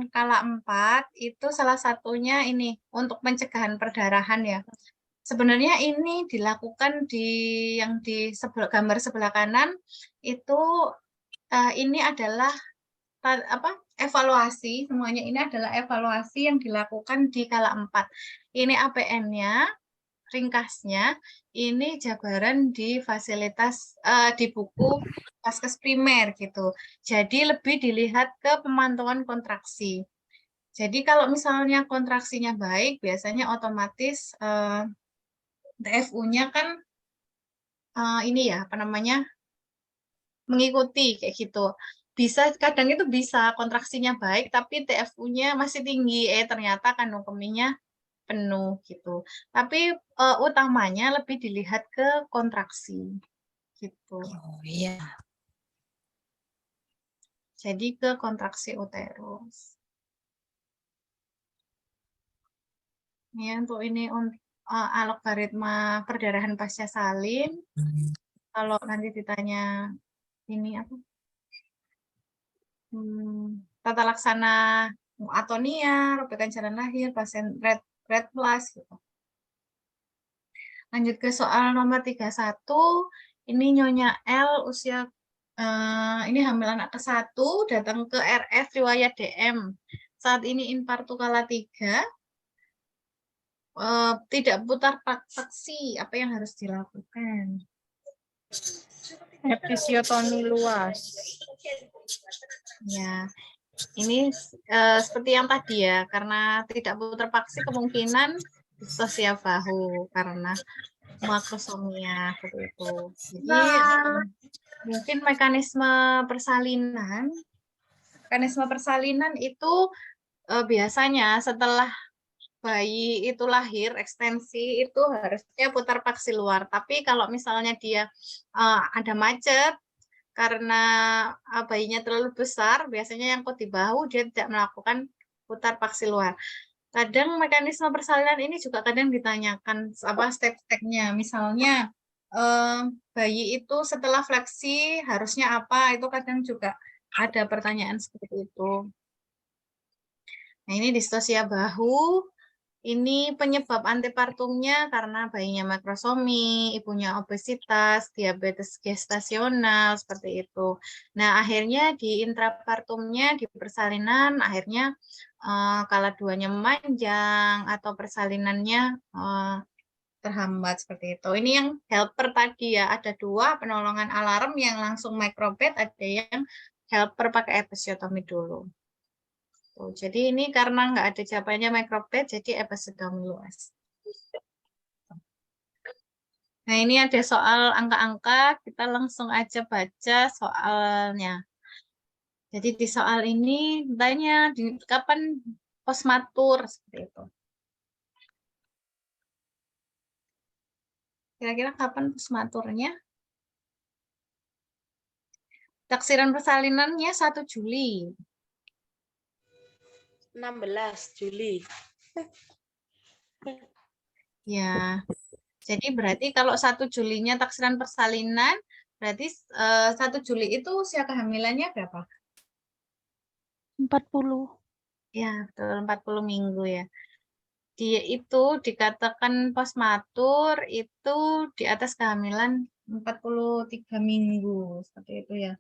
kala 4 itu salah satunya ini untuk pencegahan perdarahan ya. Sebenarnya ini dilakukan yang di gambar sebelah kanan itu ini adalah evaluasi, semuanya ini adalah evaluasi yang dilakukan di kala 4. Ini APN-nya. Ringkasnya, ini jabaran di fasilitas di buku Vaskes primer gitu. Jadi lebih dilihat ke pemantauan kontraksi. Jadi kalau misalnya kontraksinya baik, biasanya otomatis TFU-nya kan ini ya, apa namanya, mengikuti kayak gitu. Bisa kadang itu bisa kontraksinya baik, tapi TFU-nya masih tinggi. Ternyata kan kandung penuh gitu. Tapi utamanya lebih dilihat ke kontraksi gitu. Oh iya. Jadi ke kontraksi uterus. Ya, untuk ini algoritma perdarahan pasca salin. Kalau nanti ditanya ini apa? Tata laksana atonia, robekan jalan lahir, pasien red plus gitu. Lanjut ke soal nomor 31, ini Nyonya L usia ini hamil anak ke-1, datang ke RF riwayat DM. Saat ini infartu kala 3, tidak putar paksi, apa yang harus dilakukan? Episiotomi luas. Ya, ini seperti yang tadi ya, karena tidak putar paksi kemungkinan distosia bahu karena makrosomia seperti itu. Jadi mungkin mekanisme persalinan itu biasanya setelah bayi itu lahir ekstensi itu harusnya putar paksi luar. Tapi kalau misalnya dia ada macet karena bayinya terlalu besar, biasanya yang di bahu dia tidak melakukan putar paksi luar. Kadang mekanisme persalinan ini juga kadang ditanyakan step-stepnya. Misalnya bayi itu setelah fleksi harusnya apa, itu kadang juga ada pertanyaan seperti itu. Nah, ini distosia bahu. Ini penyebab antepartumnya karena bayinya makrosomi, ibunya obesitas, diabetes gestasional, seperti itu. Nah, akhirnya di intrapartumnya, di persalinan, akhirnya kala 2-nya memanjang atau persalinannya terhambat seperti itu. Ini yang helper tadi ya, ada 2 penolongan alarm yang langsung microbed, ada yang helper pakai episiotomi dulu. Jadi ini karena nggak ada jawabannya microbed, jadi episiotomi luas. Nah, ini ada soal angka-angka, kita langsung aja baca soalnya. Jadi di soal ini tanya kapan posmatur seperti itu. Kira-kira kapan posmaturnya? Taksiran persalinannya 1 Juli. 16 Juli. Ya, jadi berarti kalau 1 Julinya taksiran persalinan, berarti 1 Juli itu usia kehamilannya berapa? 40. Ya, betul, 40 minggu ya. Dia itu dikatakan posmatur itu di atas kehamilan 43 minggu, seperti itu ya.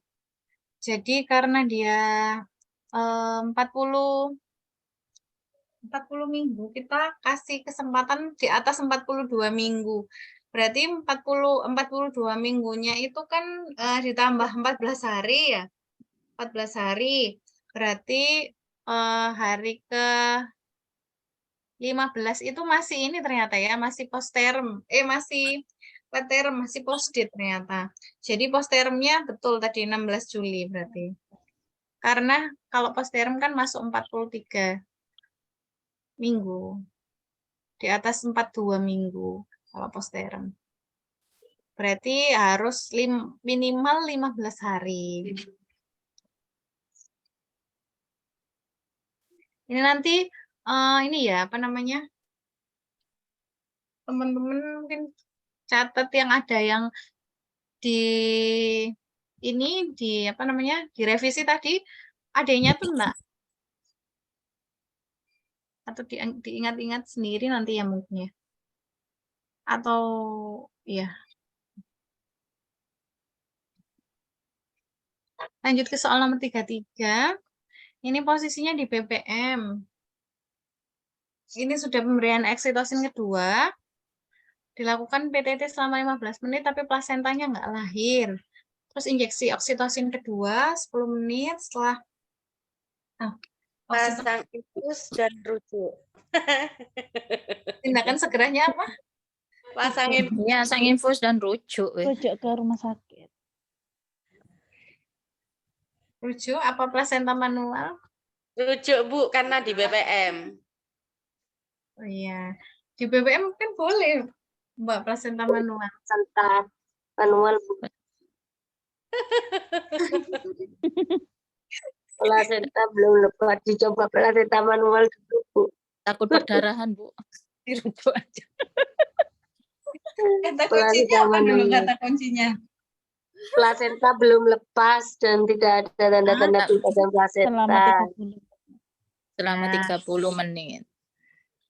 Jadi karena dia 40 minggu, kita kasih kesempatan di atas 42 minggu. Berarti 42 minggunya itu kan ditambah 14 hari ya. 14 hari. Berarti hari ke 15 itu masih ini ternyata ya, masih postterm. Masih preterm, masih postdate ternyata. Jadi posttermnya betul tadi 16 Juli berarti. Karena kalau postterm kan masuk 43 minggu. Di atas 42 minggu kalau postterm. Berarti harus minimal 15 hari. Ini nanti ini ya, apa namanya? teman-teman mungkin catat yang ada yang di ini di apa namanya direvisi tadi adanya tuh enggak atau diingat-ingat sendiri nanti ya mungkin ya atau ya lanjut ke soal nomor 33 ini posisinya di BBM ini sudah pemberian oksitosin kedua dilakukan PTT selama 15 menit tapi plasentanya nggak lahir. Terus injeksi oksitosin kedua 10 menit setelah Pasang infus dan rujuk. tindakan segeranya apa? Pasangin Ya, sang infus dan rujuk. Rujuk ke rumah sakit. Rujuk apa plasenta manual? rujuk Bu karena di BPM. Oh iya. Di BBM kan boleh Mbak plasenta manual. Plasenta manual, Bu. Plasenta belum lepas, dicoba plasenta manual dulu, Bu. Takut perdarahan, Bu. Dirujuk aja. Kata kuncinya apa dulu kata kuncinya? Plasenta belum lepas dan tidak ada tanda-tanda pelepasan plasenta. Selama Nah. 30 menit.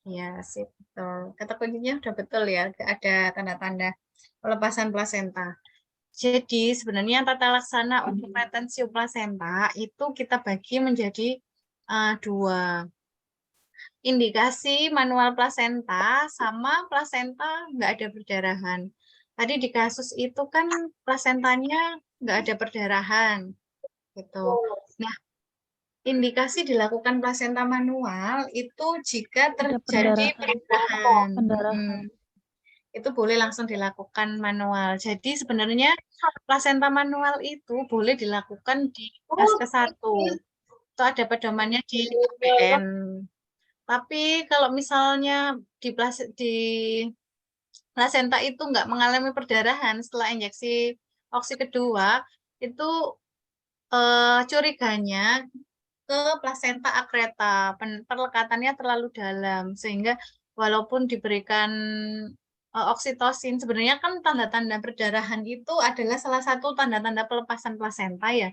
Ya, sip, betul. Kata kuncinya udah betul ya, ada tanda-tanda pelepasan plasenta. Jadi sebenarnya tata laksana untuk retensio plasenta itu kita bagi menjadi dua. Indikasi manual plasenta sama plasenta nggak ada perdarahan. Tadi di kasus itu kan plasentanya nggak ada perdarahan. Gitu. Nah, indikasi dilakukan plasenta manual itu jika terjadi pendarahan. Itu boleh langsung dilakukan manual. Jadi sebenarnya plasenta manual itu boleh dilakukan di Vaskes 1. Itu ada pedomannya di PN. Tapi kalau misalnya di plasenta itu nggak mengalami perdarahan setelah injeksi oksi kedua, itu curiganya ke plasenta akreta, perlekatannya terlalu dalam sehingga walaupun diberikan oksitosin sebenarnya kan tanda-tanda perdarahan itu adalah salah satu tanda-tanda pelepasan plasenta ya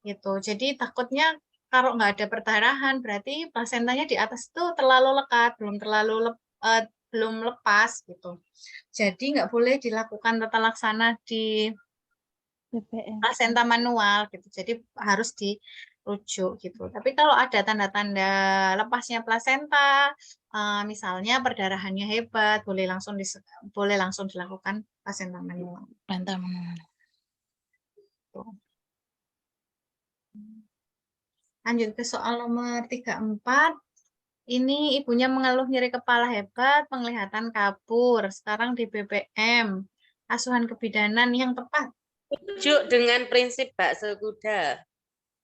gitu. Jadi takutnya kalau nggak ada perdarahan berarti plasentanya di atas itu terlalu lekat, belum lepas gitu. Jadi nggak boleh dilakukan tata laksana di plasenta manual gitu. Jadi harus dirujuk gitu. Tapi kalau ada tanda-tanda lepasnya plasenta, misalnya perdarahannya hebat, boleh langsung dilakukan plasenta manual. Lanjut ke soal nomor 34. Ini ibunya mengeluh nyeri kepala hebat, penglihatan kabur. Sekarang di BPM. Asuhan kebidanan yang tepat. Rujuk dengan prinsip bakso kuda.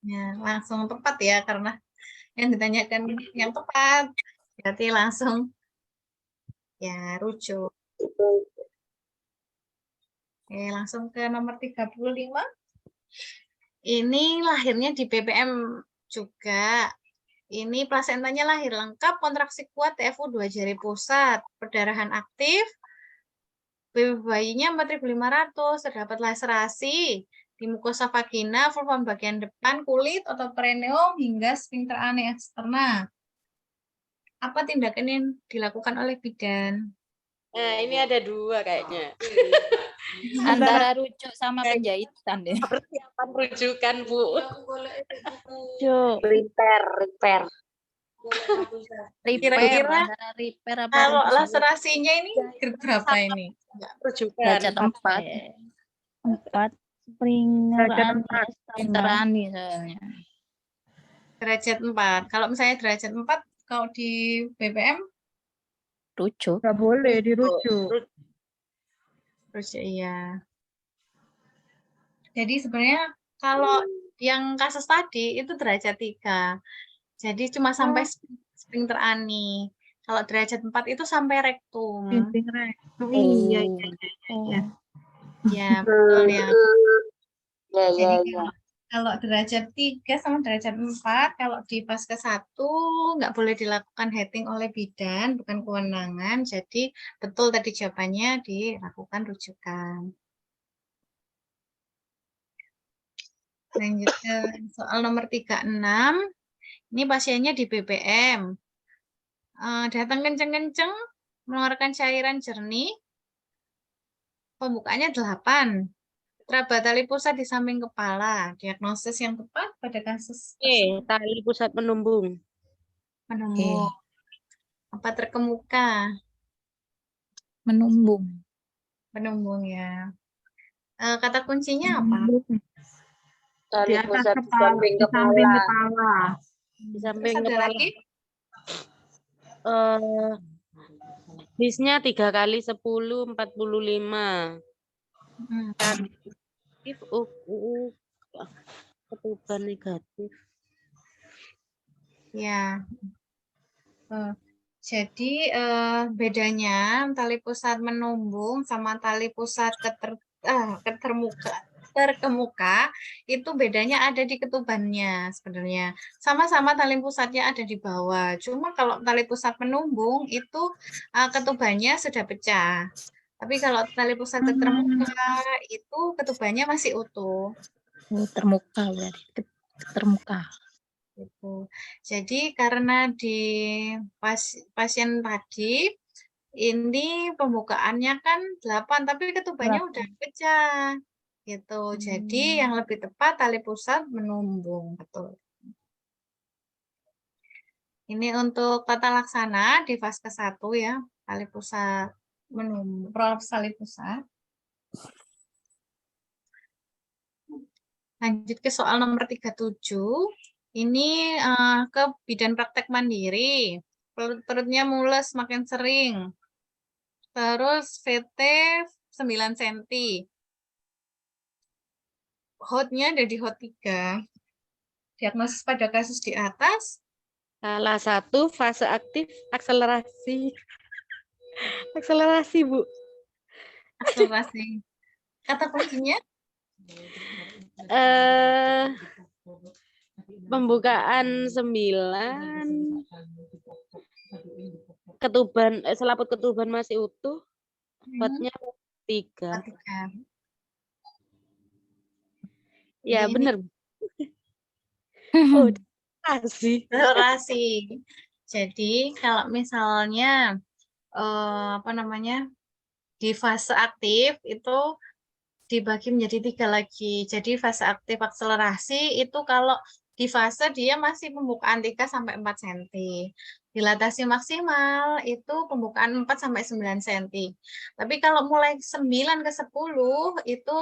Ya, langsung tepat ya, karena yang ditanyakan yang tepat. Berarti langsung ya rujuk. Oke, langsung ke nomor 35. Ini lahirnya di BPM juga. Ini plasentanya lahir lengkap, kontraksi kuat, TFU 2 jari pusat, perdarahan aktif, BB bayinya 4.500, terdapat laserasi di mukosa vagina, vulva bagian depan, kulit, atau perineum, hingga sphincter anus eksterna. Apa tindakan yang dilakukan oleh bidan? Nah, ini ada dua kayaknya. Antara rujuk sama penjahitan deh. Persiapan rujukan, Bu. Repair. Kira-kira Antara repair apa kalau rujuk? laserasinya ini berapa ini? Rujukan. Derajat 4. Sprinterani soalnya. Derajat 4. Kalau misalnya derajat 4, kalau di BPM? Rujuk. Nggak boleh dirujuk. Rujuk, iya. Jadi sebenarnya kalau yang kasus tadi itu derajat 3. Jadi cuma sampai sphincter ani. Kalau derajat 4 itu sampai rektum. Iya. Ya, betul ya. Ya. Jadi Kalau derajat 3 sama derajat 4, kalau di fase 1 nggak boleh dilakukan heading oleh bidan, bukan kewenangan. Jadi betul tadi jawabannya dilakukan rujukan. Lanjut ke soal nomor 36. Ini pasiennya di BBM. Datang kenceng-kenceng, mengeluarkan cairan jernih. Pembukaannya 8. Teraba tali pusat di samping kepala. Diagnosis yang tepat pada kasus Tali pusat penumbung. menumbuk. Apa terkemuka? Menumbung. Menumbung ya. Kata kuncinya apa? Tali Di atas pusat di kepala, samping di samping kepala. kepala. Di Terus samping ada kepala. lagi? Bisnya 3 kali 10, 45. Aktif, ketuban negatif. Ya. Jadi bedanya tali pusat menumbung sama tali pusat terkemuka itu bedanya ada di ketubannya sebenarnya. Sama-sama tali pusatnya ada di bawah. Cuma kalau tali pusat menumbung itu ketubannya sudah pecah. Tapi kalau tali pusat terkemuka itu ketubannya masih utuh. Oh, termuka berarti. Termuka. Gitu. Jadi karena di pasien tadi ini pembukaannya kan 8 tapi ketubannya udah pecah gitu. Jadi yang lebih tepat tali pusat menumbung, betul. Ini untuk tata laksana di fase 1 ya, tali pusat menumbung, prolaps tali pusat. Lanjut ke soal nomor 37. Ini ke bidan praktek mandiri. Perutnya mules makin sering. Terus VT 9 cm. Hotnya ada di hot 3. Diagnosis pada kasus di atas. Salah satu fase aktif akselerasi. Akselerasi, Bu. Akselerasi. Kata kuncinya? Pembukaan 9, ketuban selaput ketuban masih utuh, hotnya 3. Ya, benar. Oh, akselerasi. Jadi kalau misalnya di fase aktif itu dibagi menjadi 3 lagi. Jadi fase aktif akselerasi itu kalau di fase dia masih pembukaan 3 sampai 4 cm. Dilatasi maksimal itu pembukaan 4 sampai 9 cm. Tapi kalau mulai 9 ke 10 itu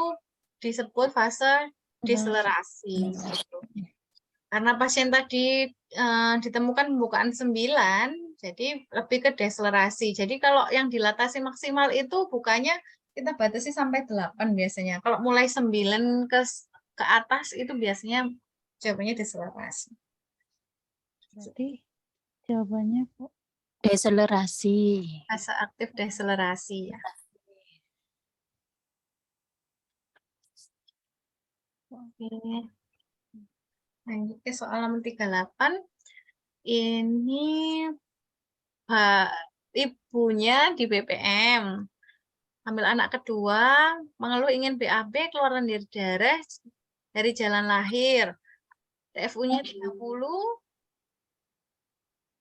disebut fase deselerasi. Karena pasien tadi ditemukan pembukaan 9, jadi lebih ke deselerasi. Jadi kalau yang dilatasi maksimal itu bukannya kita batasi sampai 8 biasanya. Kalau mulai 9 ke atas itu biasanya jawabannya deselerasi. Berarti jawabannya Bu deselerasi. Fase aktif deselerasi ya. Oke. Lanjut ke soal nomor 38. Ini ibunya di BPM. Ambil anak kedua, mengeluh ingin BAB, keluaran dari darah dari jalan lahir. TFU-nya 30.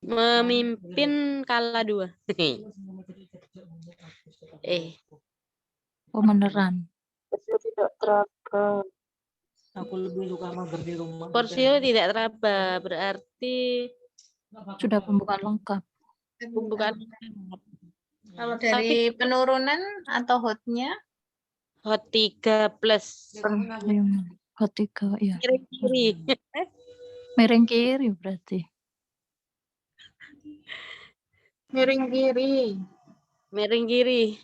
Memimpin kala 2. Oh, beneran. Tidak teraba. Aku lebih suka mager di rumah. Porsio tidak teraba, berarti Sudah pembukaan lengkap. pembukaan Kalau dari penurunan atau hotnya? hot 3 plus. Hot 3 ya. Miring kiri. Miring kiri berarti. Miring kiri. Miring kiri.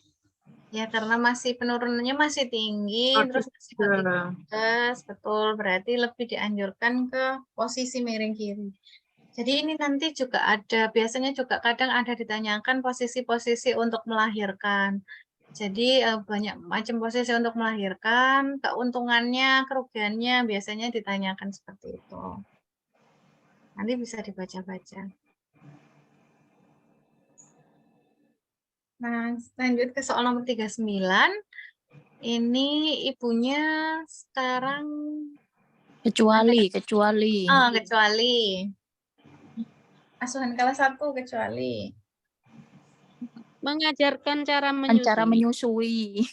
Ya, karena masih penurunannya masih tinggi, terus masih hot betul. Berarti lebih dianjurkan ke posisi miring kiri. Jadi ini nanti juga ada, biasanya juga kadang ada ditanyakan posisi-posisi untuk melahirkan. Jadi banyak macam posisi untuk melahirkan, keuntungannya, kerugiannya biasanya ditanyakan seperti itu. Nanti bisa dibaca-baca. Nah, lanjut ke soal nomor 39. Ini ibunya sekarang Kecuali. kecuali. Asuhan kelas 1 kecuali. Mengajarkan cara menyusui.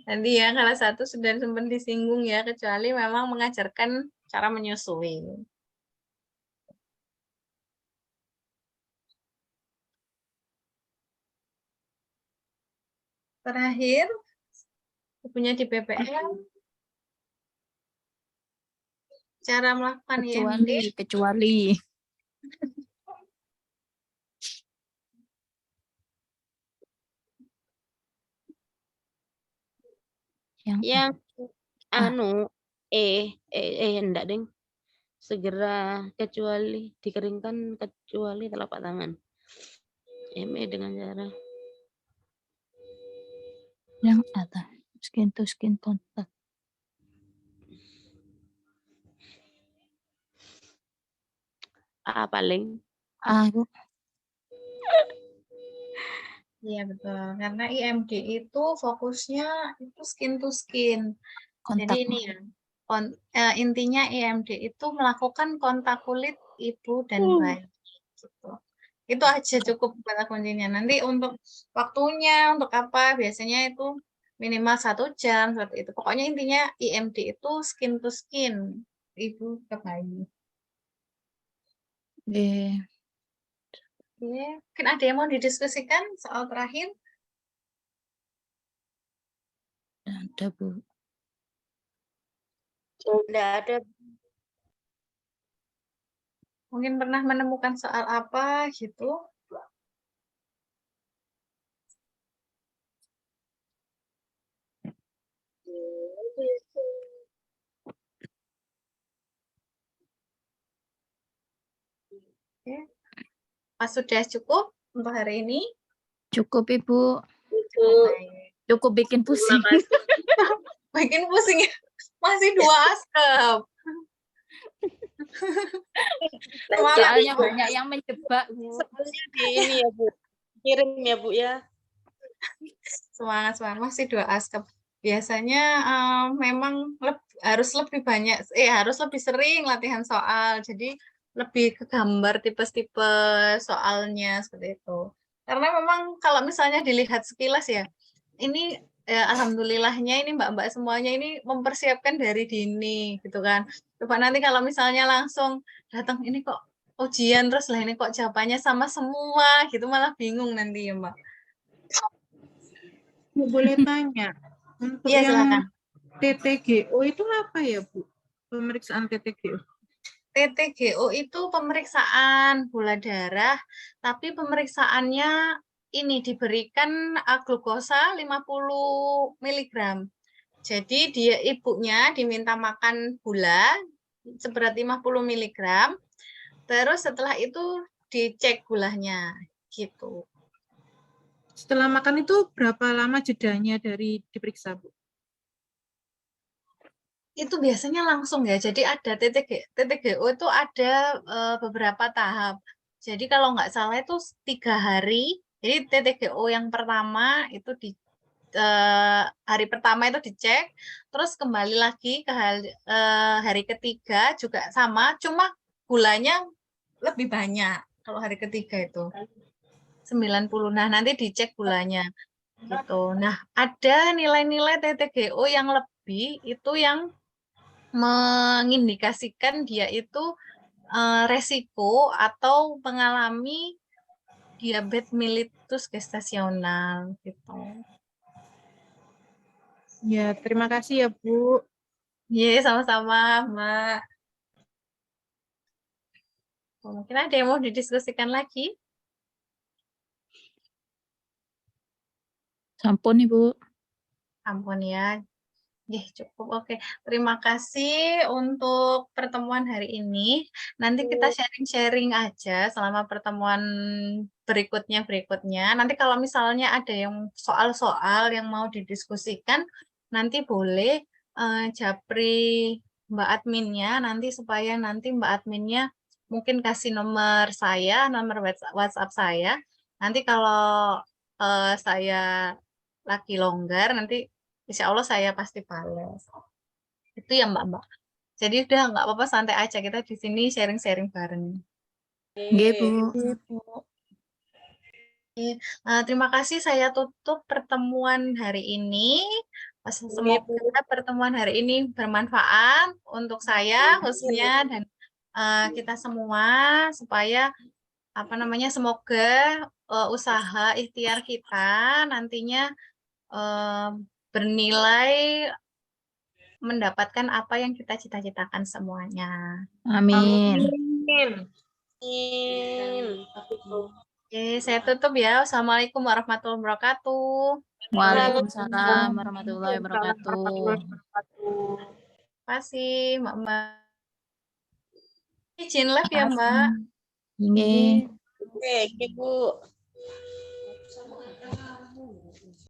Tadi ya kelas 1 sudah sempat disinggung ya, kecuali memang mengajarkan cara menyusui. Terakhir, punya di PPL, cara melakukan IMD. Kecuali. Yang enggak deng. Segera kecuali dikeringkan kecuali telapak tangan. ME dengan cara Yang ada skin to skin contact. paling Bu. Iya betul, karena IMD itu fokusnya itu skin to skin. Jadi ini ya, intinya IMD itu melakukan kontak kulit ibu dan bayi. Gitu. Itu aja cukup kata kuncinya. Nanti untuk waktunya, untuk apa, biasanya itu minimal 1 jam, seperti itu. Pokoknya intinya IMD itu skin to skin, ibu ke bayi. Oke, mungkin ada yang mau didiskusikan soal terakhir? Ada, Bu. Enggak ada. Mungkin pernah menemukan soal apa gitu? Oke. Pas sudah cukup untuk hari ini? Cukup, Ibu. Baik. Cukup bikin pusing. Bikin pusing ya? Masih 2 askep. Soalnya banyak yang menjebak, Bu. Sebelumnya di ini ya, Bu. Kirim ya, Bu ya. Semangat, masih 2 askep. Biasanya memang harus lebih banyak, harus lebih sering latihan soal. Jadi lebih ke gambar tipe-tipe soalnya seperti itu. Karena memang kalau misalnya dilihat sekilas ya, ini alhamdulillahnya ini mbak-mbak semuanya ini mempersiapkan dari dini gitu kan. Coba nanti kalau misalnya langsung datang ini kok ujian terus lah ini kok jawabannya sama semua gitu malah bingung nanti ya Mbak. Bu, boleh tanya, untuk Iya, yang silakan. TTGO itu apa ya, Bu? Pemeriksaan TTGO. TTGO itu pemeriksaan gula darah, tapi pemeriksaannya ini diberikan glukosa 50 mg. Jadi dia ibunya diminta makan gula seberat 50 mg, terus setelah itu dicek gulanya gitu. Setelah makan itu berapa lama jedanya dari diperiksa, Bu? Itu biasanya langsung ya. Jadi ada TTGO itu ada beberapa tahap. Jadi kalau nggak salah itu 3 hari. Jadi TTGO yang pertama itu di hari pertama itu dicek, terus kembali lagi ke hari ketiga juga sama, cuma gulanya lebih banyak kalau hari ketiga itu 90. Nah nanti dicek gulanya gitu. Nah ada nilai-nilai TTGO yang lebih itu yang mengindikasikan dia itu resiko atau mengalami diabetes mellitus gestasional gitu. Ya, terima kasih ya, Bu. Iya, sama-sama, Mbak. Mungkin ada yang mau didiskusikan lagi? Sampun, Ibu. Ampun ya. Cukup. Oke. Terima kasih untuk pertemuan hari ini. Nanti kita sharing-sharing aja selama pertemuan berikutnya. Nanti kalau misalnya ada yang soal-soal yang mau didiskusikan, nanti boleh japri Mbak adminnya nanti supaya nanti Mbak adminnya mungkin kasih nomor saya, nomor WhatsApp saya. Nanti kalau saya lagi longgar, nanti insya Allah saya pasti balas. Itu ya Mbak. Jadi udah nggak apa-apa, santai aja, kita di sini sharing-sharing bareng. Nggih, Bu. Terima kasih, saya tutup pertemuan hari ini. Semoga pertemuan hari ini bermanfaat untuk saya khususnya dan kita semua, supaya semoga usaha ikhtiar kita nantinya bernilai, mendapatkan apa yang kita cita-citakan semuanya. Amin. Oke, saya tutup ya. Wassalamualaikum warahmatullahi wabarakatuh. Waalaikumsalam warahmatullahi wabarakatuh. Terima kasih, Mbak. Izin live ya, Mbak. Nggih. Oke, Bu.